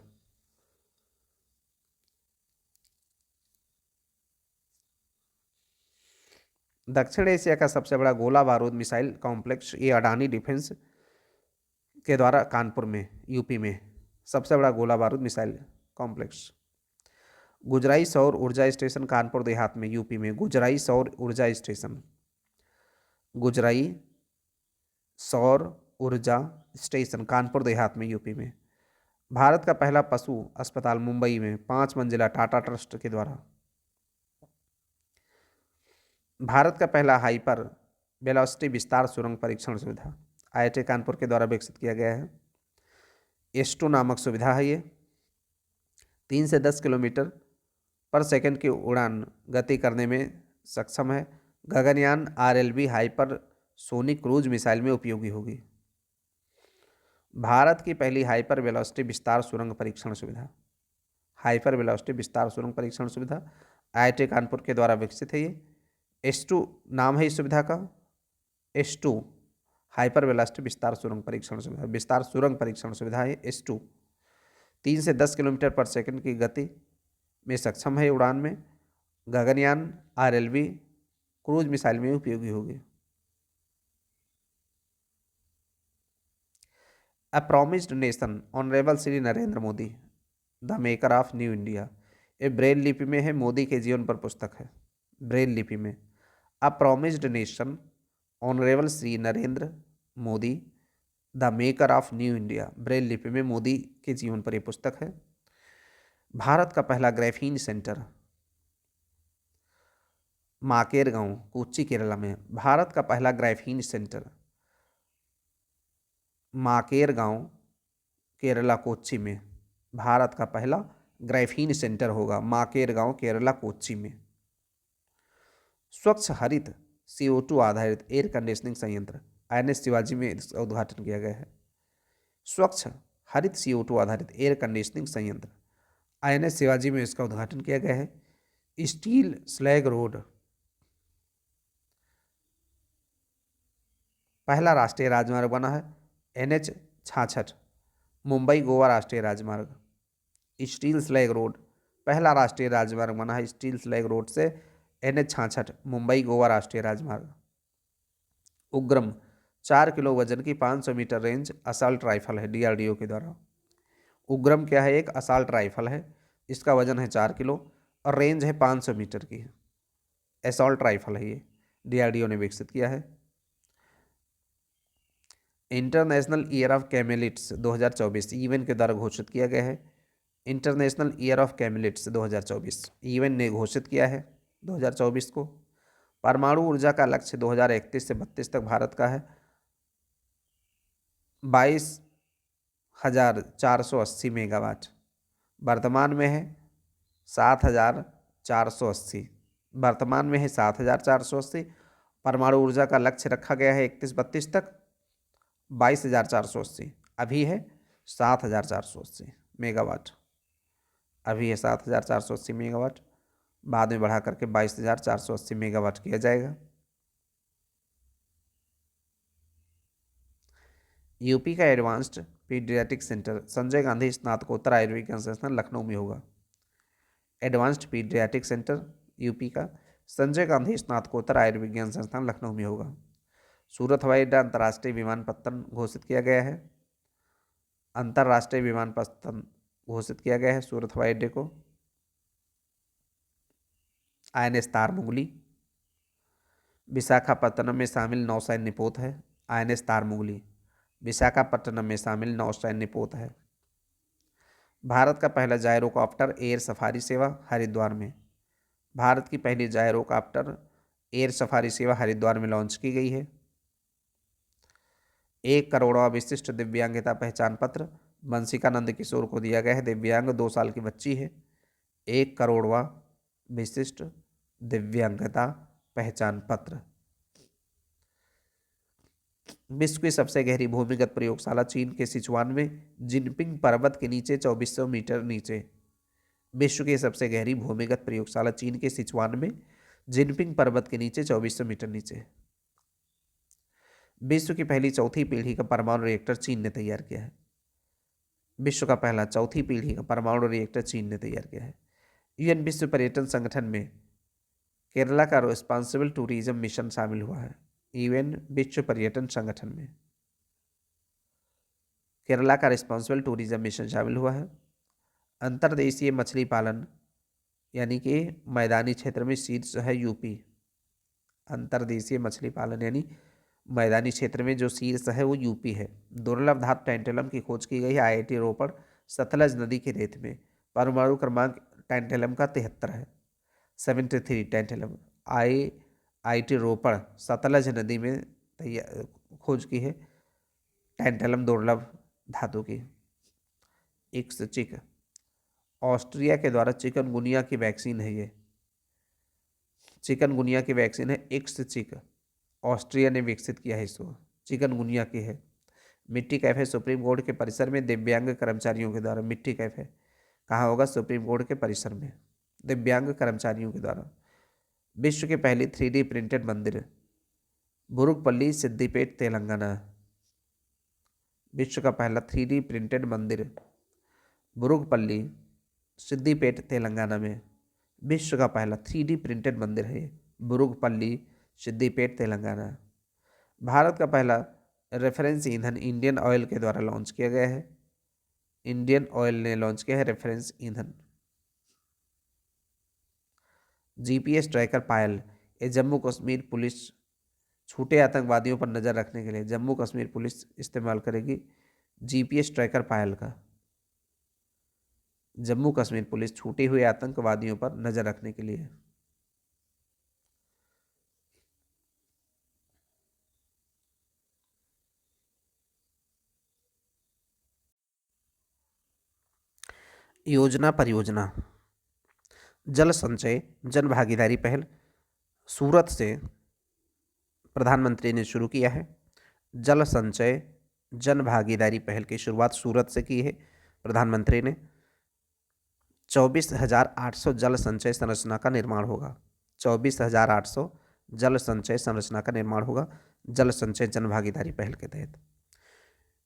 Speaker 1: दक्षिण एशिया का सबसे बड़ा गोला बारूद मिसाइल कॉम्प्लेक्स ये अडानी डिफेंस के द्वारा कानपुर में यूपी में सबसे बड़ा गोला बारूद मिसाइल कॉम्प्लेक्स। गुजराई सौर ऊर्जा स्टेशन कानपुर देहात में यूपी में, गुजराई सौर ऊर्जा स्टेशन, गुजराई सौर ऊर्जा स्टेशन कानपुर देहात में यूपी में। भारत का पहला पशु अस्पताल मुंबई में 5 मंजिला टाटा ट्रस्ट के द्वारा। भारत का पहला हाइपर वेलोसिटी विस्तार सुरंग परीक्षण सुविधा IIT कानपुर के द्वारा विकसित किया गया है। S2 नामक सुविधा है ये, 3 से 10 किलोमीटर पर सेकंड की उड़ान गति करने में सक्षम है। Gaganyaan RLV hyper sonic cruise missile में उपयोगी होगी। भारत की पहली हाइपर वेलोसिटी विस्तार सुरंग परीक्षण सुविधा, हाइपर वेलोसिटी विस्तार सुरंग परीक्षण सुविधा IIT कानपुर के द्वारा विकसित है ये। S2 नाम है इस सुविधा का, S2 हाइपर वेलोसिटी विस्तार सुरंग परीक्षण सुविधा, विस्तार सुरंग परीक्षण सुविधा है S2। 3 से 10 किलोमीटर पर सेकंड की गति में सक्षम है उड़ान में। गगनयान RLV क्रूज मिसाइल में उपयोगी होगी। A promised nation honourable Shri Narendra Modi the maker of new India, ये ब्रेल लिपि में है, मोदी के जीवन पर पुस्तक है ब्रेल लिपि में। A promised nation honourable Shri Narendra Modi the maker of new India, braille लिपि में मोदी के जीवन पर यह पुस्तक है। भारत का पहला ग्राफीन सेंटर माकेरगांव, कोच्चि, केरला में। भारत का पहला ग्राफीन सेंटर माकेरगांव, केरला, कोच्चि में। भारत का पहला ग्राफीन सेंटर होगा माकेरगांव, केरला, कोच्चि में। स्वच्छ हरित CO2 आधारित एयर कंडीशनिंग संयंत्र INS शिवाजी में इसका उद्घाटन किया गया है। स्वच्छ हरित CO2 आधारित एयर कंडीशनिंग संयंत्र INS शिवाजी में इसका उद्घाटन किया गया है। स्टील स्लैग रोड पहला राष्ट्रीय राजमार्ग बना है। NH 66 मुंबई गोवा राष्ट्रीय राजमार्ग। स्टील स्लैग रोड पहला राष्ट्रीय राजमार्ग बना है। स्टील स्लैग रोड से NH 66 मुंबई गोवा राष्ट्रीय राजमार्ग। उग्रम 4 किलो वजन की 500 मीटर रेंज असॉल्ट राइफल है DRDO के द्वारा। उग्रम क्या है? एक असॉल्ट राइफल है, इसका वजन है 4 किलो और रेंज है 500 मीटर की। असॉल्ट राइफल है ये, DRDO ने विकसित किया है। इंटरनेशनल ईयर ऑफ कैमेलिट्स 2024 ईवन के द्वारा घोषित किया गया है। इंटरनेशनल ईयर ऑफ कैमेलिट्स 2024 ईवन ने घोषित किया है 2024 को। परमाणु ऊर्जा का लक्ष्य 2031 से 32 तक भारत का है 22,480 मेगावाट। वर्तमान में है 7,480। वर्तमान में है 7,480। परमाणु ऊर्जा का लक्ष्य रखा गया है 31-32 तक 22,480। अभी है 7,480 मेगावाट। अभी है 7,480 मेगावाट, बाद में बढ़ा करके 22,480 मेगावाट किया जाएगा। यूपी का advanced paediatric centre Sanjay Gandhi स्नातकोत्तर आयुर्विज्ञान संस्थान लखनऊ में होगा। एडवांस्ड पीडियाट्रिक सेंटर यूपी का संजय गांधी स्नातकोत्तर आयुर्विज्ञान संस्थान लखनऊ में होगा। सूरत हवाई अड्डा अंतर्राष्ट्रीय विमानपत्तन घोषित किया गया है। अंतर्राष्ट्रीय विमानपत्तन घोषित किया गया है सूरत हवाई अड्डे को। INS तारमुगली विशाखापट्टनम में शामिल नौसैन्य पोत है। INS तारमुगली विशाखापट्टनम में शामिल नौसैन्य पोत है। भारत का पहला जायरोकॉप्टर एयर सफारी सेवा हरिद्वार में। भारत की पहली जायरोकॉप्टर एयर सफारी सेवा हरिद्वार में लॉन्च की गई है। 1 करोड़वां विशिष्ट दिव्यांगता पहचान पत्र बंसिकानंद किशोर को दिया गया है। दिव्यांग 2 साल की बच्ची है। 1 करोड़वां विशिष्ट दिव्यांगता पहचान पत्र। विश्व की सबसे गहरी भूमिगत प्रयोगशाला चीन के सिचुआन में जिनपिंग पर्वत के नीचे 2400 मीटर नीचे। विश्व की सबसे गहरी भूमिगत प्रयोगशाला चीन के सिचुआन में जिनपिंग पर्वत के नीचे 2400 मीटर नीचे। विश्व की पहली चौथी पीढ़ी का परमाणु रिएक्टर चीन ने तैयार किया है। विश्व का पहला चौथी पीढ़ी का परमाणु रिएक्टर चीन ने तैयार किया है। UN विश्व पर्यटन संगठन में केरला का रिस्पॉन्सिबल टूरिज्म मिशन शामिल हुआ है। UN विश्व पर्यटन संगठन में केरला का रिस्पॉन्सिबल टूरिज्म मिशन शामिल हुआ है। अंतर्देशीय मछली पालन यानी कि मैदानी क्षेत्र में शीर्ष है यूपी। अंतर्देशीय मछली पालन यानी मैदानी क्षेत्र में जो शीर्ष है वो यूपी है। दुर्लभ धातु टैंटेलम की खोज की गई है IIT रोपड़ सतलज नदी के रेत में। परमाणु क्रमांक टैंटेलम का 73 है। 73 टैंटेलम IIT रोपड़ सतलज नदी में खोज की है टैंटेलम दुर्लभ धातु की। इक्सचिक ऑस्ट्रिया के द्वारा चिकनगुनिया की वैक्सीन है। ये चिकनगुनिया की वैक्सीन है इक्सचिक, ऑस्ट्रिया ने विकसित किया है इसको, चिकनगुनिया की है। मिट्टी कैफे सुप्रीम कोर्ट के परिसर में दिव्यांग कर्मचारियों के द्वारा। मिट्टी कैफे कहाँ होगा? सुप्रीम कोर्ट के परिसर में दिव्यांग कर्मचारियों के द्वारा। विश्व के पहली 3D प्रिंटेड मंदिर बुरुकपल्ली, सिद्दीपेट, तेलंगाना। विश्व का पहला 3D प्रिंटेड मंदिर बुरुकपल्ली, सिद्दीपेट, तेलंगाना में। विश्व का पहला 3D प्रिंटेड मंदिर है बुरुकपल्ली, सिद्दीपेट, तेलंगाना। भारत का पहला रेफरेंस ईंधन इंडियन ऑयल के द्वारा लॉन्च किया गया है। इंडियन ऑयल ने लॉन्च किया है रेफरेंस ईंधन। GPS ट्रैकर पायल ये जम्मू कश्मीर पुलिस छूटे आतंकवादियों पर नज़र रखने के लिए जम्मू कश्मीर पुलिस इस्तेमाल करेगी GPS ट्रैकर पायल का। जम्मू कश्मीर पुलिस छूटे हुए आतंकवादियों पर नजर रखने के लिए। योजना परियोजना। जल संचय जन भागीदारी पहल सूरत से प्रधानमंत्री ने शुरू किया है। जल संचय जन भागीदारी पहल की शुरुआत सूरत से की है प्रधानमंत्री ने। 24,800 जल संचय संरचना का निर्माण होगा। 24,800 जल संचय संरचना का निर्माण होगा जल संचय जन भागीदारी पहल के तहत।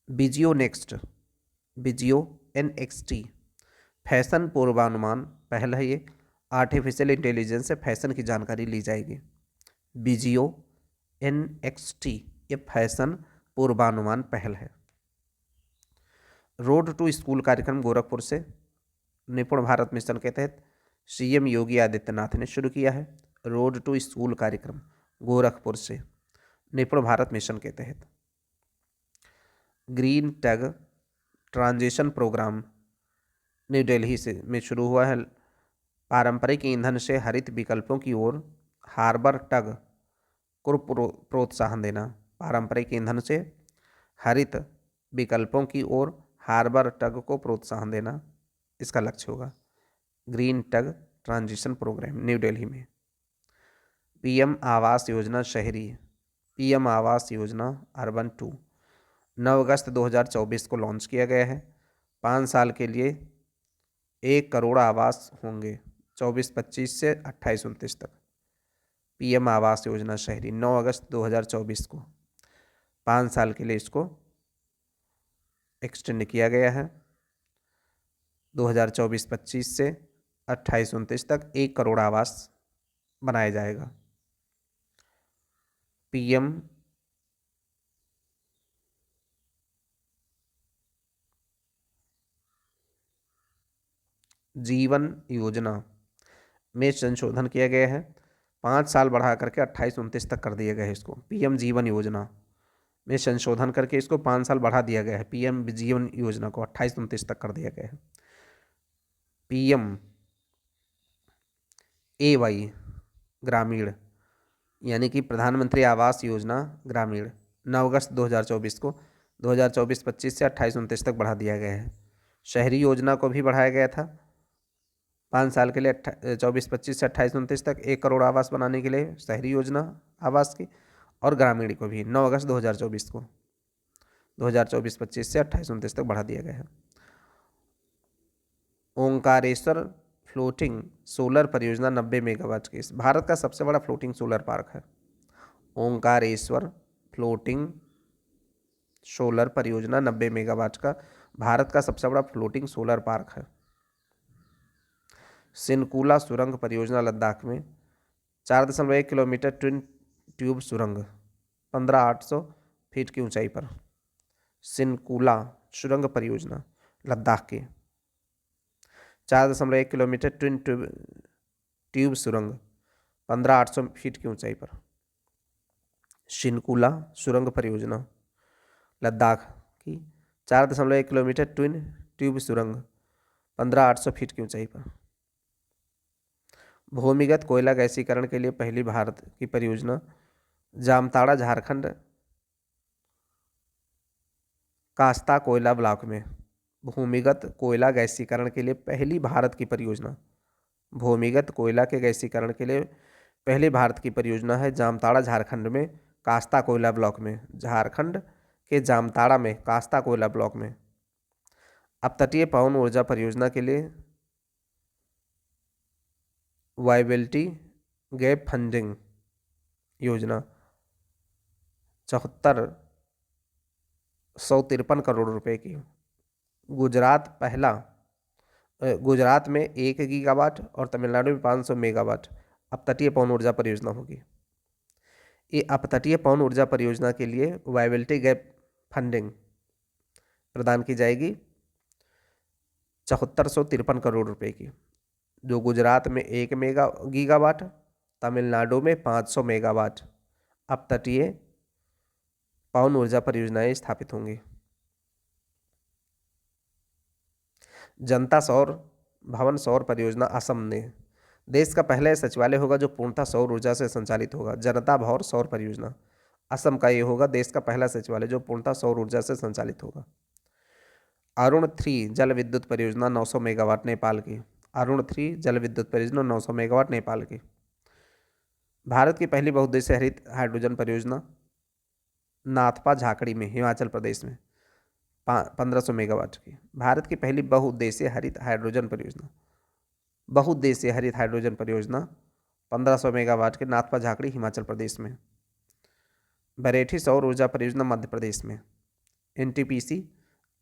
Speaker 1: बीजीओ नेक्स्ट, बीजीओ NXT फैशन पूर्वानुमान पहल है। ये आर्टिफिशियल इंटेलिजेंस से फैशन की जानकारी ली जाएगी। बीजीओ NXT ये फैशन पूर्वानुमान पहल है। रोड टू स्कूल कार्यक्रम गोरखपुर से निपुण भारत मिशन के तहत CM योगी आदित्यनाथ ने शुरू किया है। रोड टू स्कूल कार्यक्रम गोरखपुर से निपुण भारत मिशन के तहत। Green Tug Transition Programme New Delhi से में शुरू हुआ है। पारंपरिक ईंधन से हरित विकल्पों की ओर हार्बर टग को प्रोत्साहन देना। पारंपरिक ईंधन से हरित विकल्पों की ओर हार्बर टग को प्रोत्साहन देना इसका लक्ष्य होगा। Green tug transition Programme New Delhi में। PM आवास योजना शहरी, PM आवास योजना अर्बन 2 9 अगस्त 2024 को लॉन्च किया गया है। 5 साल के लिए 1 करोड़ आवास होंगे 24-25 से 28-29 तक। PM आवास योजना शहरी 9 अगस्त 2024 को 5 साल के लिए इसको एक्सटेंड किया गया है। 2024-25 से 28-29 तक 1 करोड़ आवास बनाया जाएगा। PM जीवन योजना में संशोधन किया गया है। 5 साल बढ़ा करके 28-29 तक कर दिया गया है इसको। PM जीवन योजना में संशोधन करके इसको 5 साल बढ़ा दिया गया है। PM जीवन योजना को 28-29 तक कर दिया गया है। PMAY ग्रामीण यानी कि प्रधानमंत्री आवास योजना ग्रामीण 9 अगस्त 2024 को 2024-25 से 28-29 तक बढ़ा दिया गया है। शहरी योजना को भी बढ़ाया गया था 5 साल के लिए 24-25 से 28-29 तक 1 करोड़ आवास बनाने के लिए शहरी योजना आवास की, और ग्रामीण को भी 9 अगस्त 2024 को 2024-25 से 28-29 तक बढ़ा दिया गया है। ओंकारेश्वर फ्लोटिंग सोलर परियोजना 90 मेगावाट की भारत का सबसे बड़ा फ्लोटिंग सोलर पार्क है। ओंकारेश्वर फ्लोटिंग सोलर परियोजना 90 मेगावाट का भारत का सबसे बड़ा फ्लोटिंग सोलर पार्क है। सिनकुला सुरंग परियोजना लद्दाख में 4.1 किलोमीटर ट्विन ट्यूब सुरंग 15,800 फीट की ऊंचाई पर। सिनकुला सुरंग परियोजना लद्दाख की 4.1 किलोमीटर ट्विन ट्यूब सुरंग 15,800 फीट की ऊंचाई पर। सिनकुला सुरंग परियोजना लद्दाख की 4.1 किलोमीटर ट्विन ट्यूब सुरंग 15,800 फीट की ऊंचाई पर। भूमिगत कोयला गैसीकरण के लिए पहली भारत की परियोजना जामताड़ा झारखंड कास्ता कोयला ब्लॉक में। भूमिगत कोयला गैसीकरण के लिए पहली भारत की परियोजना, भूमिगत कोयला के गैसीकरण के लिए पहली भारत की परियोजना है जामताड़ा झारखंड में कास्ता कोयला ब्लॉक में। झारखंड के जामताड़ा में कास्ता कोयला ब्लॉक में। अपतटीय पवन ऊर्जा परियोजना के लिए वायबिलिटी गैप फंडिंग योजना 74,153 करोड़ रुपए की। गुजरात में 1 गीगावाट और तमिलनाडु में 500 मेगावाट अपतटीय पवन ऊर्जा परियोजना होगी। ये अपतटीय पवन ऊर्जा परियोजना के लिए वायबिलिटी गैप फंडिंग प्रदान की जाएगी 74,153 करोड़ रुपए की, जो गुजरात में 1 गीगावाट, तमिलनाडु में 500 मेगावाट अपतटीय पवन ऊर्जा परियोजनाएं स्थापित होंगी। जनता सौर भवन सौर परियोजना असम ने। देश का पहला सचिवालय होगा जो पूर्णतः सौर ऊर्जा से संचालित होगा, जनता भौर सौर परियोजना। असम का ये होगा देश का पहला सचिवालय जो पूर्णतः सौर ऊर्जा से संचालित होगा। अरुण 3 जल विद्युत परियोजना 900 मेगावाट नेपाल की। अरुण 3 जल विद्युत परियोजना 900 मेगावाट नेपाल की। भारत की पहली बहुउद्देशीय हरित हाइड्रोजन परियोजना नाथपा झाकड़ी में हिमाचल प्रदेश में 1500 मेगावाट की। भारत की पहली बहुउद्देशीय हरित हाइड्रोजन परियोजना 1500 मेगावाट के नाथपा झाकड़ी हिमाचल प्रदेश में। बरेठी सौर ऊर्जा परियोजना मध्य प्रदेश में। एनटीपीसी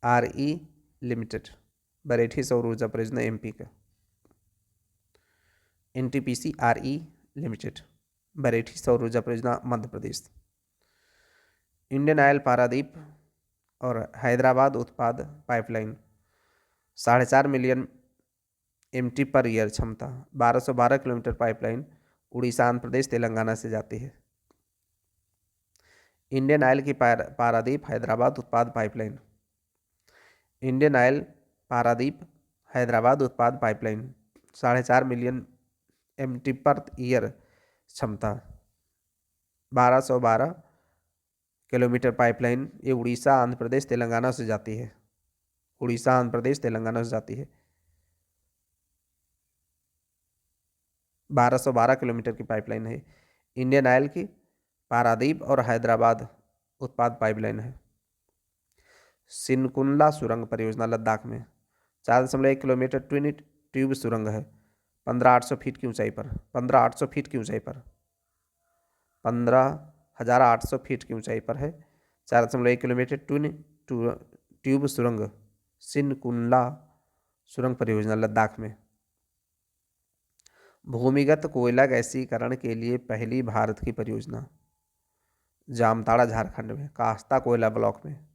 Speaker 1: आरई लिमिटेड बरेठी सौर ऊर्जा परियोजना एमपी का। एनटीपीसी आरई लिमिटेड बरेठी सौर ऊर्जा परियोजना मध्य प्रदेश। इंडियन ऑयल पारादीप और हैदराबाद उत्पाद pipeline 4.5 million MT per year क्षमता 1212 किलोमीटर पाइपलाइन उड़ीसा आंध्र प्रदेश तेलंगाना से जाती है। इंडियन ऑयल की पारादीप हैदराबाद उत्पाद pipeline. Indian Oil Paradip Hyderabad उत्पाद pipeline 4.5 million MT per year क्षमता 1212 किलोमीटर पाइपलाइन ये उड़ीसा आंध्र प्रदेश तेलंगाना से जाती है। उड़ीसा आंध्र प्रदेश तेलंगाना से जाती है। 1212 किलोमीटर की पाइपलाइन है। इंडियन ऑयल की पारादीप और हैदराबाद उत्पाद पाइपलाइन है। सिनकुनला सुरंग परियोजना लद्दाख में 4.1 किलोमीटर ट्विन ट्यूब सुरंग है 15,800 फीट की ऊंचाई पर। 15,800 फीट की ऊंचाई पर 15,800 फीट की ऊंचाई पर है। 4.1 किलोमीटर ट्विन ट्यूब सुरंग सिनकुनला सुरंग परियोजना लद्दाख में। भूमिगत कोयला गैसीकरण के लिए पहली भारत की परियोजना जामताड़ा झारखंड में कास्ता कोयला ब्लॉक में।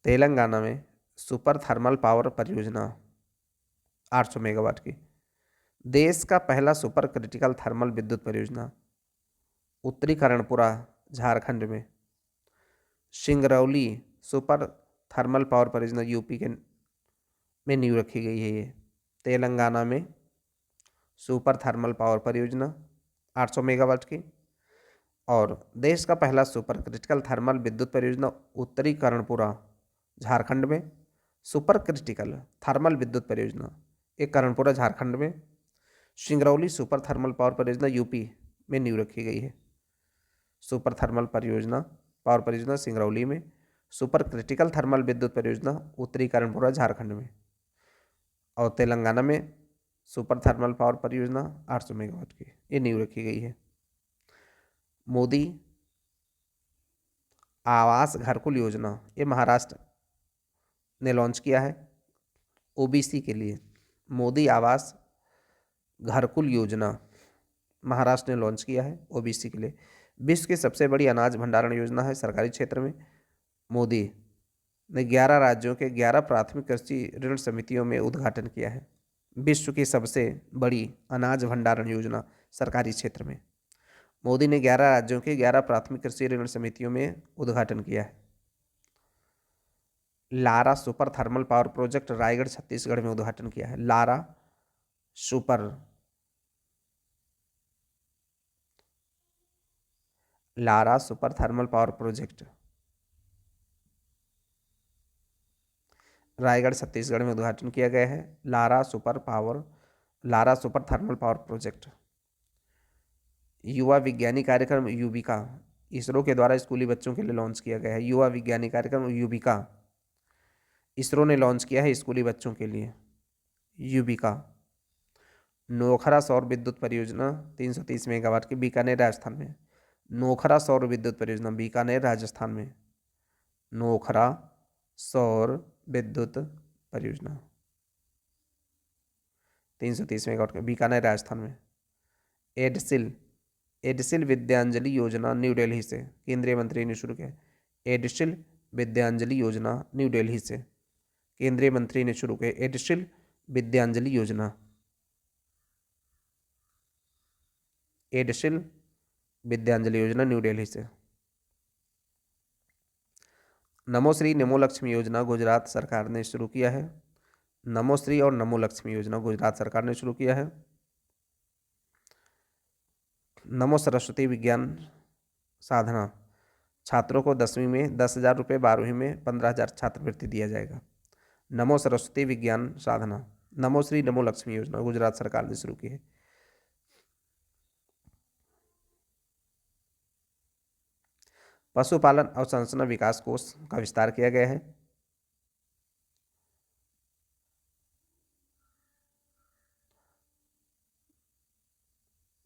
Speaker 1: तेलंगाना में सुपर थर्मल पावर परियोजना 800 मेगावाट की। देश का पहला सुपर क्रिटिकल थर्मल विद्युत परियोजना उत्तरी करणपुरा झारखंड में। सिंगरौली सुपर थर्मल पावर परियोजना यूपी के में नींव रखी गई है। ये तेलंगाना में सुपर थर्मल पावर परियोजना 800 मेगावाट की। और देश का पहला सुपर क्रिटिकल थर्मल विद्युत परियोजना उत्तरी करणपुरा झारखंड में सुपर क्रिटिकल थर्मल विद्युत परियोजना एक करणपुरा झारखंड में। सिंगरौली सुपर थर्मल पावर परियोजना यूपी में नींव रखी गई है। सुपर थर्मल पावर परियोजना सिंगरौली में। सुपर क्रिटिकल थर्मल विद्युत परियोजना उत्तरी करणपुरा झारखंड में। और तेलंगाना में सुपर थर्मल पावर परियोजना 800 मेगावाट की ये नींव रखी गई है। मोदी आवास घरकुल योजना ये महाराष्ट्र ने लॉन्च किया है ओबीसी के लिए। मोदी आवास घरकुल योजना महाराष्ट्र ने लॉन्च किया है ओबीसी के लिए। विश्व की सबसे बड़ी अनाज भंडारण योजना है सरकारी क्षेत्र में। मोदी ने 11 राज्यों के 11 प्राथमिक कृषि ऋण समितियों में उद्घाटन किया है। विश्व की सबसे बड़ी अनाज भंडारण योजना सरकारी क्षेत्र में मोदी ने 11 राज्यों के 11 प्राथमिक कृषि ऋण समितियों में उद्घाटन किया है। Lara super thermal power project Raigarh Chhattisgarh में उद्घाटन किया है। Lara super thermal power project Raigarh Chhattisgarh में उद्घाटन किया गया है। Lara super thermal power project. युवा विज्ञानी कार्यक्रम युविका इसरो के द्वारा स्कूली बच्चों के लिए लॉन्च किया गया है। युवा विज्ञानी कार्यक्रम युविका इसरो ने लॉन्च किया है स्कूली बच्चों के लिए युविका। नोखरा सौर विद्युत परियोजना 330 मेगावाट की बीकानेर राजस्थान में। नोखरा सौर विद्युत परियोजना बीकानेर राजस्थान में। नोखरा सौर विद्युत परियोजना 330 मेगावाट का बीकानेर राजस्थान में। एडसिल विद्यांजलि योजना न्यू दिल्ली से केंद्रीय मंत्री ने शुरू किया। एडसिल विद्यांजलि योजना न्यू दिल्ली से केंद्रीय मंत्री ने शुरू किया। एडसिल विद्यांजलि योजना न्यू दिल्ली से। नमोश्री नमो लक्ष्मी योजना गुजरात सरकार ने शुरू किया है। नमोश्री और नमो लक्ष्मी योजना गुजरात सरकार ने शुरू किया है। नमो सरस्वती विज्ञान साधना छात्रों को 10वीं में 10,000 रुपये, 12वीं में 15,000 छात्रवृत्ति दिया जाएगा। नमो सरस्वती विज्ञान साधना नमोश्री नमो लक्ष्मी योजना गुजरात सरकार ने शुरू की है। पशुपालन अवसंरचना विकास कोष का विस्तार किया गया है।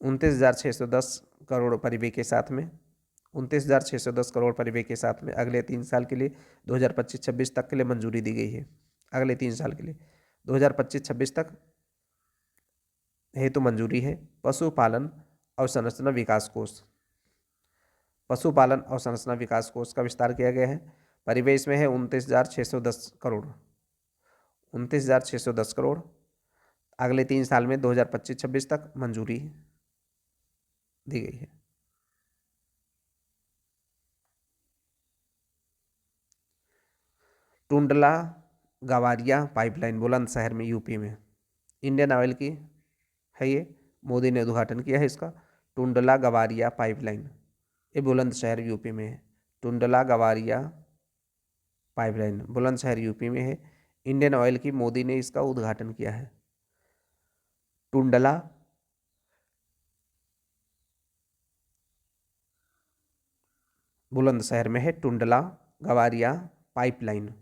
Speaker 1: 29,610 करोड़ परिव्यय के साथ में 29,610 करोड़ परिव्यय के साथ में अगले 3 साल के लिए 2025-26 तक के लिए मंजूरी दी गई है। अगले 3 साल के लिए 2025-26 तक हेतु मंजूरी है। पशुपालन अवसंरचना विकास कोष पशुपालन अवसंरचना विकास कोष का विस्तार किया गया है। परिव्यय इसमें है 29,610 करोड़ 29,610 करोड़ अगले 3 साल में 2025-26 तक मंजूरी दी गई है। टुंडला गवारिया पाइपलाइन बुलंदशहर में यूपी में इंडियन ऑयल की है। ये मोदी ने उद्घाटन किया है इसका। टुंडला गवारिया पाइपलाइन ये बुलंदशहर यूपी में है। टुंडला गवारिया पाइपलाइन बुलंदशहर यूपी में है। इंडियन ऑयल की मोदी ने इसका उद्घाटन किया है। टुंडला बुलंदशहर में है। Tundla Gawariya pipeline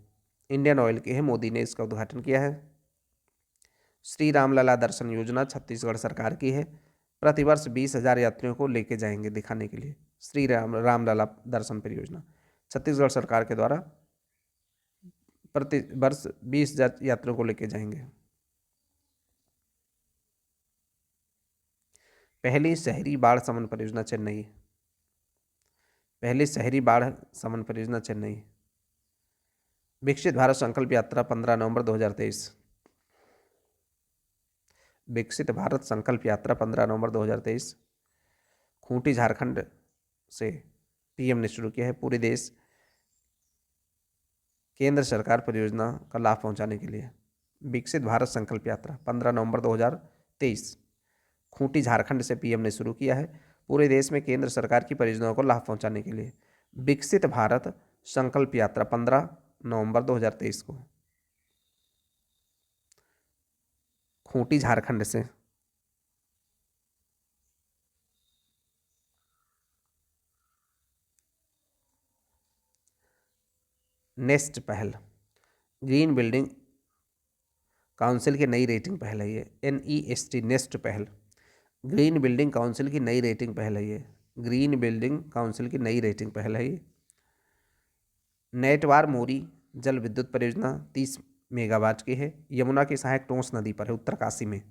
Speaker 1: Indian Oil की है, मोदी ने इसका उद्घाटन किया है। श्री रामलला दर्शन योजना छत्तीसगढ़ सरकार की है। प्रतिवर्ष 20,000 यात्रियों को लेके जाएंगे दिखाने के लिए। श्री रामलला दर्शन परियोजना छत्तीसगढ़ सरकार के द्वारा प्रति वर्ष 20,000 यात्रियों को लेके जाएंगे। पहली शहरी बाढ़ शमन परियोजना चेन्नई पहली शहरी बाढ़ शमन परियोजना चेन्नई। विकसित भारत संकल्प यात्रा 15 नवंबर 2023 विकसित भारत संकल्प यात्रा 15 नवंबर 2023 खूंटी झारखंड से पीएम ने शुरू किया है। पूरे देश केंद्र सरकार परियोजना का लाभ पहुंचाने के लिए विकसित भारत संकल्प यात्रा 15 नवंबर 2023 खूंटी झारखंड से पीएम ने शुरू किया है। पूरे देश में केंद्र सरकार की परियोजनाओं को लाभ पहुंचाने के लिए विकसित भारत संकल्प यात्रा 15 नवंबर 2023 को खूंटी झारखंड से नेस्ट पहल ग्रीन बिल्डिंग काउंसिल की नई रेटिंग पहल है। ये NEST नेस्ट पहल ग्रीन बिल्डिंग काउंसिल की नई रेटिंग पहल है। ये ग्रीन बिल्डिंग काउंसिल की नई रेटिंग पहल है। ये नेटवार मोरी जल विद्युत परियोजना 30 मेगावाट की है। यमुना की सहायक टोंस नदी पर है उत्तरकाशी में।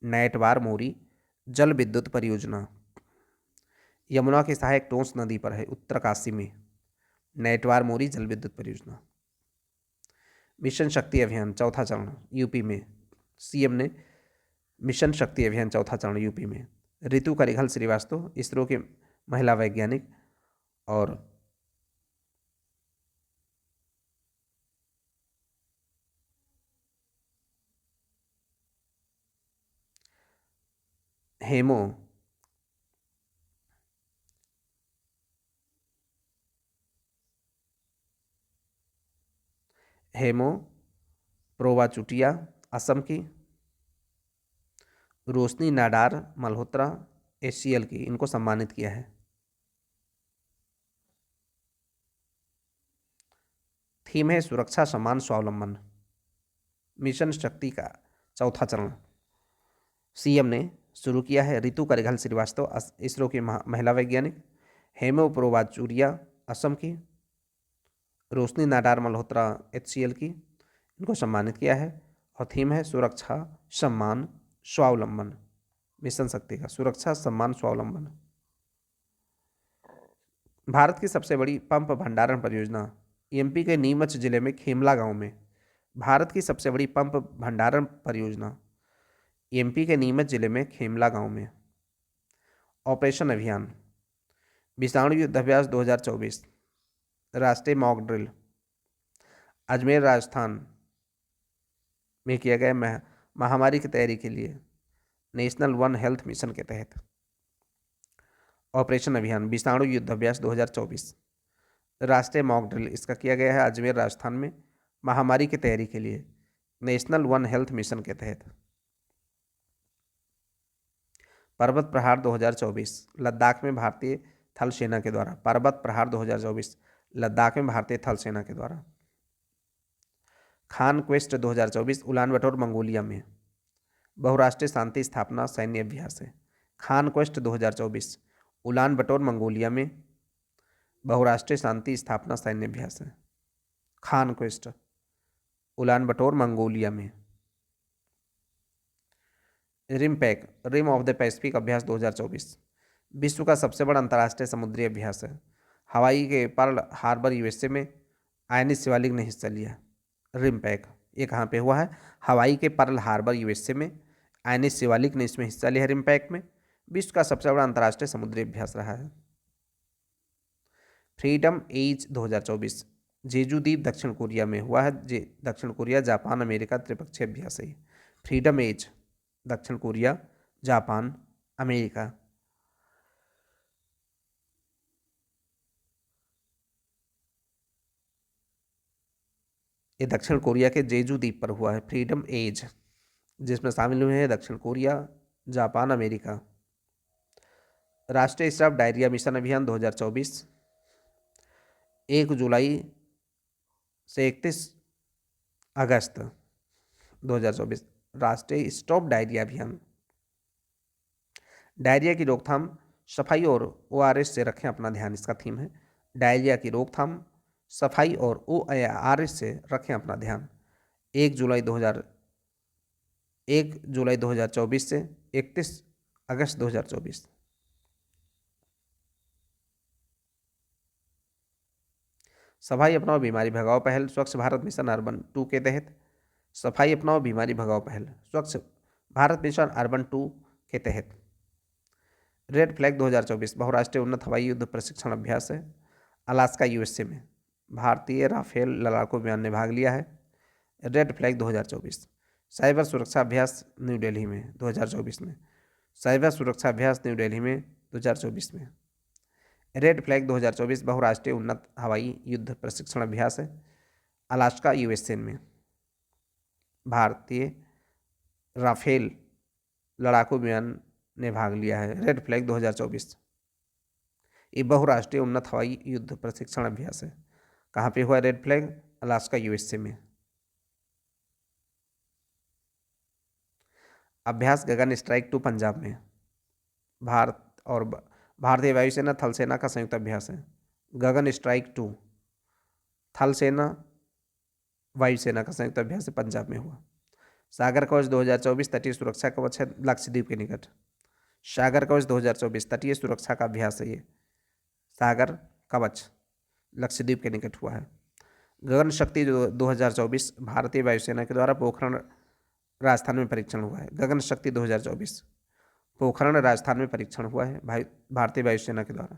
Speaker 1: नेटवार मोरी जल विद्युत परियोजना यमुना की सहायक टोंस नदी पर है उत्तरकाशी में। नेटवार मोरी जल विद्युत परियोजना। मिशन शक्ति अभियान चौथा चरण यूपी में सीएम ने मिशन शक्ति अभियान चौथा चरण यूपी में। ऋतु करिघल श्रीवास्तव इसरो के महिला वैज्ञानिक और हेमो प्रोवा चुटिया असम की। रोशनी नाडार मल्होत्रा HCL की, इनको सम्मानित किया है। थीम है सुरक्षा सम्मान स्वावलंबन। मिशन शक्ति का चौथा चरण सीएम ने शुरू किया है। ऋतु करिघल श्रीवास्तव इसरो की महिला वैज्ञानिक। हेमो प्रोवा चुटिया असम की। रोशनी नाडार मल्होत्रा HCL की, इनको सम्मानित किया है। और थीम है सुरक्षा सम्मान स्वावलंबन। मिशन शक्ति का सुरक्षा सम्मान स्वावलंबन। भारत की सबसे बड़ी पंप भंडारण परियोजना MP के नीमच जिले में खेमला गांव में। भारत की सबसे बड़ी पंप भंडारण परियोजना MP के नीमच जिले में खेमला गांव में। ऑपरेशन अभियान विषाणु युद्धाभ्यास 2024 राष्ट्रीय मॉक ड्रिल अजमेर राजस्थान में किया गया महामारी की तैयारी के लिए नेशनल वन हेल्थ मिशन के तहत ऑपरेशन अभियान विषाणु युद्ध अभ्यास 2024 राष्ट्रीय मॉक ड्रिल इसका किया गया है अजमेर राजस्थान में महामारी की तैयारी के लिए नेशनल वन हेल्थ मिशन के तहत। पर्वत प्रहार 2024 लद्दाख में भारतीय थल सेना के द्वारा पर्वत प्रहार 2024 लद्दाख में भारतीय थल सेना के द्वारा। Khaan Quest 2024 Ulaanbaatar Mongolia में बहुराष्ट्रीय शांति स्थापना सैन्य अभ्यास है। Khaan Quest 2024 Ulaanbaatar Mongolia में बहुराष्ट्रीय शांति स्थापना सैन्य अभ्यास है। Khaan Quest Ulaanbaatar Mongolia में। RIMPAC rim of the Pacific अभ्यास 2024 विश्व का सबसे बड़ा अंतर्राष्ट्रीय समुद्री अभ्यास है। हवाई के पर्ल हार्बर यूएसए में आयनिस शिवालिक ने हिस्सा लिया। रिमपैक ये कहाँ पे हुआ है? हवाई के पर्ल हार्बर यूएसए में आयनिस शिवालिक ने इसमें हिस्सा लिया। रिमपैक में विश्व का सबसे बड़ा अंतर्राष्ट्रीय समुद्री अभ्यास रहा है। फ्रीडम एज 2024 जेजू द्वीप दक्षिण कोरिया में हुआ है। दक्षिण कोरिया जापान अमेरिका त्रिपक्षीय अभ्यास है। फ्रीडम एज दक्षिण कोरिया जापान अमेरिका। ये दक्षिण कोरिया के जेजू द्वीप पर हुआ है फ्रीडम एज, जिसमें शामिल हुए हैं दक्षिण कोरिया जापान अमेरिका। राष्ट्रीय स्टाफ डायरिया मिशन अभियान 2024 1 जुलाई से 31 अगस्त 2024 राष्ट्रीय स्टॉप डायरिया अभियान। डायरिया की रोकथाम सफाई और ओआरएस से रखें अपना ध्यान, इसका थीम है डायरिया की रोकथाम सफाई और ओआरएस से रखें अपना ध्यान। 1 जुलाई 2024 से 31 अगस्त 2024। सफाई अपनाओ बीमारी भगाओ पहल स्वच्छ भारत मिशन अर्बन 2 के तहत। सफाई अपनाओ बीमारी भगाओ पहल स्वच्छ भारत मिशन अर्बन 2 के तहत। रेड फ्लैग 2024 बहुराष्ट्रीय उन्नत हवाई युद्ध प्रशिक्षण अभ्यास है अलास्का यूएसए में। भारतीय राफेल लड़ाकू विमान ने भाग लिया है। रेड फ्लैग 2024 साइबर सुरक्षा अभ्यास न्यू दिल्ली में 2024 में। साइबर सुरक्षा अभ्यास न्यू दिल्ली में 2024 में। रेड फ्लैग 2024 बहुराष्ट्रीय उन्नत हवाई युद्ध प्रशिक्षण अभ्यास है अलास्का यूएसए में। भारतीय राफेल लड़ाकू विमान ने भाग लिया है। रेड फ्लैग 2024 ये बहुराष्ट्रीय उन्नत हवाई युद्ध प्रशिक्षण अभ्यास है। कहाँ पे हुआ रेड फ्लैग? अलास्का यूएसए में। अभ्यास गगन स्ट्राइक 2 पंजाब में। भारत और भारतीय वायुसेना थल सेना का संयुक्त अभ्यास है। गगन स्ट्राइक 2 थल सेना वायुसेना का संयुक्त अभ्यास है पंजाब में हुआ। सागर कवच 2024 तटीय सुरक्षा कवच है लक्षद्वीप के निकट। सागर कवच 2024 तटीय सुरक्षा का अभ्यास है ये सागर कवच लक्षद्वीप के निकट हुआ है। गगन शक्ति 2024 भारतीय वायुसेना के द्वारा पोखरण राजस्थान में परीक्षण हुआ है। गगन शक्ति 2024 पोखरण राजस्थान में परीक्षण हुआ है भारतीय वायुसेना के द्वारा।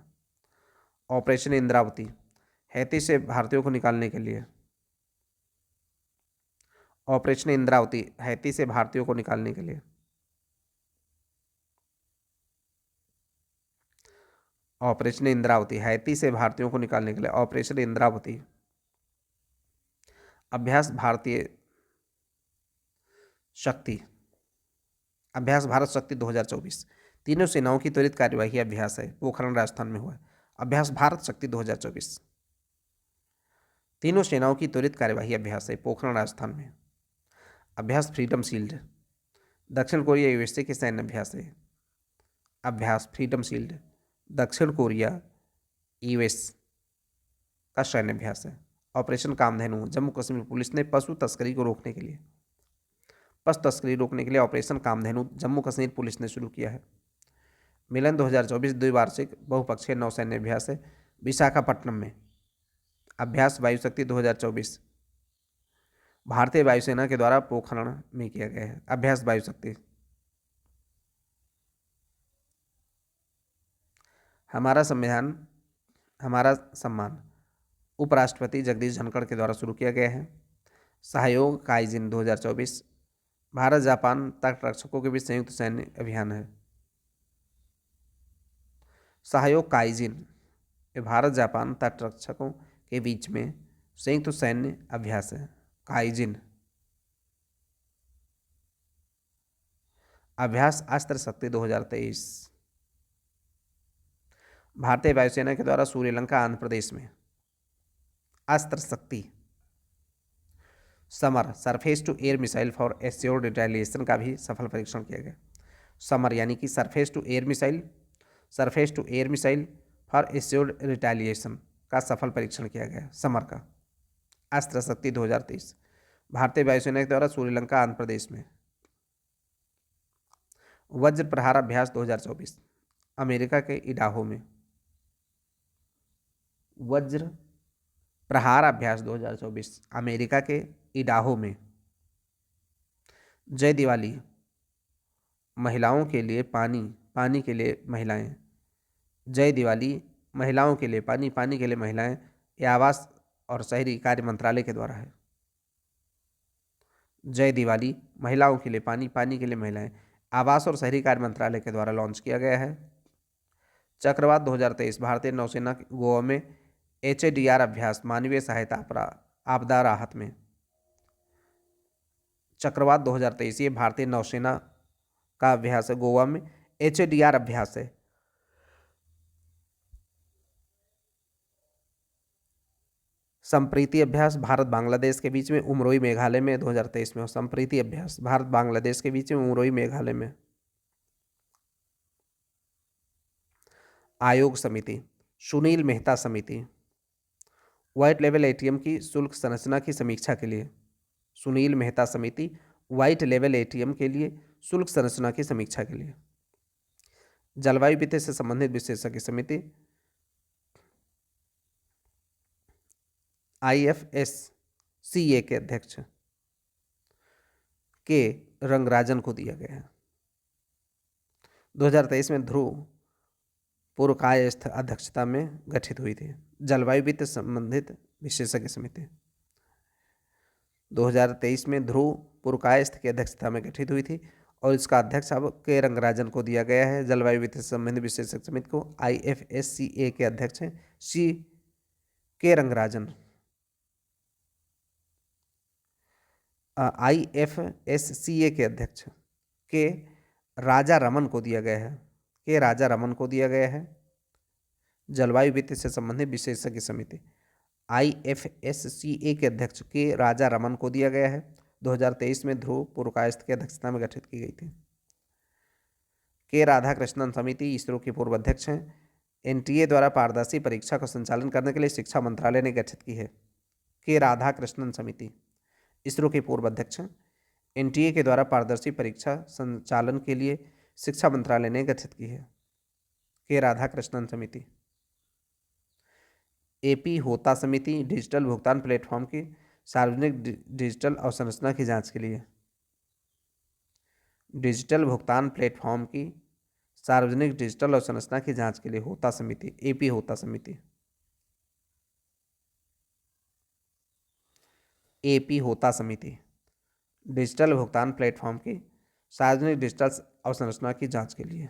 Speaker 1: ऑपरेशन इंद्रावती हैती से भारतीयों को निकालने के लिए। ऑपरेशन इंद्रावती हैती से भारतीयों को निकालने के लिए। ऑपरेशन इंद्रावती हैती से भारतीयों को निकालने के लिए। ऑपरेशन इंद्रावती अभ्यास भारतीय शक्ति अभ्यास भारत शक्ति 2024 तीनों सेनाओं की त्वरित कार्यवाही अभ्यास है पोखरण राजस्थान में हुआ है। अभ्यास भारत शक्ति 2024 तीनों सेनाओं की त्वरित कार्यवाही अभ्यास है पोखरण राजस्थान में। अभ्यास फ्रीडम शील्ड दक्षिण कोरिया यूएसए के सैन्य अभ्यास है। अभ्यास फ्रीडम शील्ड दक्षिण कोरिया यूएस का सैन्य अभ्यास है। ऑपरेशन कामधेनु जम्मू कश्मीर पुलिस ने पशु तस्करी को रोकने के लिए ऑपरेशन कामधेनु जम्मू कश्मीर पुलिस ने शुरू किया है। मिलन 2024 द्विवार्षिक बहुपक्षीय नौसैन्य अभ्यास है विशाखापट्टनम में। अभ्यास वायुशक्ति 2024 भारतीय वायुसेना के द्वारा पोखरण में किया गया है। अभ्यास वायुशक्ति। हमारा संविधान हमारा सम्मान उपराष्ट्रपति जगदीश धनखड़ के द्वारा शुरू किया गया है। सहयोग काइजिन 2024 भारत जापान तटरक्षकों के बीच संयुक्त सैन्य अभियान है। सहयोग काइजिन ये भारत जापान तटरक्षकों के बीच में संयुक्त सैन्य अभ्यास है। काइजिन अभ्यास अस्त्र शक्ति 2023 भारतीय वायुसेना के द्वारा श्रीलंका आंध्र प्रदेश में Astra Shakti SAMAR surface to air missile for assured retaliation का भी सफल परीक्षण किया गया। समर यानी कि surface to air missile for assured retaliation का सफल परीक्षण किया गया। समर का अस्त्र शक्ति 2023 भारतीय वायुसेना के द्वारा श्रीलंका आंध्र प्रदेश में। वज्र प्रहार अभ्यास 2024 अमेरिका के इडाहो में। वज्र प्रहार अभ्यास 2024 अमेरिका के इडाहो में। जय दिवाली महिलाओं के लिए पानी, पानी के लिए महिलाएं। जय दिवाली महिलाओं के लिए पानी, पानी के लिए महिलाएं। ये आवास और शहरी कार्य मंत्रालय के द्वारा है। जय दिवाली महिलाओं के लिए पानी, पानी के लिए महिलाएं, आवास और शहरी कार्य मंत्रालय के द्वारा लॉन्च किया गया है। चक्रवात 2023 भारतीय नौसेना गोवा में HADR अभ्यास मानवीय सहायता आपदा राहत में। चक्रवात 2023 ये भारतीय नौसेना का अभ्यास है। गोवा में HADR अभ्यास है। संप्रीति अभ्यास भारत बांग्लादेश के बीच में उमरोई मेघालय में 2023 में। संप्रीति अभ्यास भारत बांग्लादेश के बीच में उमरोई मेघालय में। आयोग समिति सुनील मेहता समिति व्हाइट लेवल ATM की शुल्क संरचना की समीक्षा के लिए। सुनील मेहता समिति व्हाइट लेवल ATM के लिए शुल्क संरचना की समीक्षा के लिए। जलवायु वित्त से संबंधित विशेषज्ञ समिति IFSCA के अध्यक्ष के रंगराजन को दिया गया है। 2023 में ध्रुव पुरकायस्थ अध्यक्षता में गठित हुई थी। जलवायु वित्त संबंधित विशेषज्ञ समिति 2023 में ध्रुव पुरकायस्थ की अध्यक्षता में गठित हुई थी और इसका अध्यक्ष अब के रंगराजन को दिया गया है। जलवायु वित्त से संबंधित विशेषज्ञ समिति को IFSCA के अध्यक्ष हैं के रंगराजन। IFSCA के अध्यक्ष के राजा रमन को दिया गया है। के राजा रमन को दिया गया है। जलवायु वित्त से संबंधित विशेषज्ञ समिति IFSCA के अध्यक्ष के राजा रमन को दिया गया है। 2023 में ध्रुव पुरकायस्थ की अध्यक्षता में गठित की गई थी। के राधाकृष्णन समिति इसरो के पूर्व अध्यक्ष हैं। NTA द्वारा पारदर्शी परीक्षा का संचालन करने के लिए शिक्षा मंत्रालय ने गठित की है। के राधाकृष्णन समिति इसरो के पूर्व अध्यक्ष हैं। NTA के द्वारा पारदर्शी परीक्षा संचालन के लिए शिक्षा मंत्रालय ने गठित की है। के राधाकृष्णन समिति। AP होता समिति डिजिटल भुगतान प्लेटफॉर्म की सार्वजनिक डिजिटल अवसंरचना की जांच के लिए। डिजिटल भुगतान प्लेटफॉर्म की सार्वजनिक डिजिटल अवसंरचना की जांच के लिए होता समिति AP होता समिति। AP होता समिति डिजिटल भुगतान प्लेटफॉर्म की सार्वजनिक डिजिटल अवसंरचना की जांच के लिए।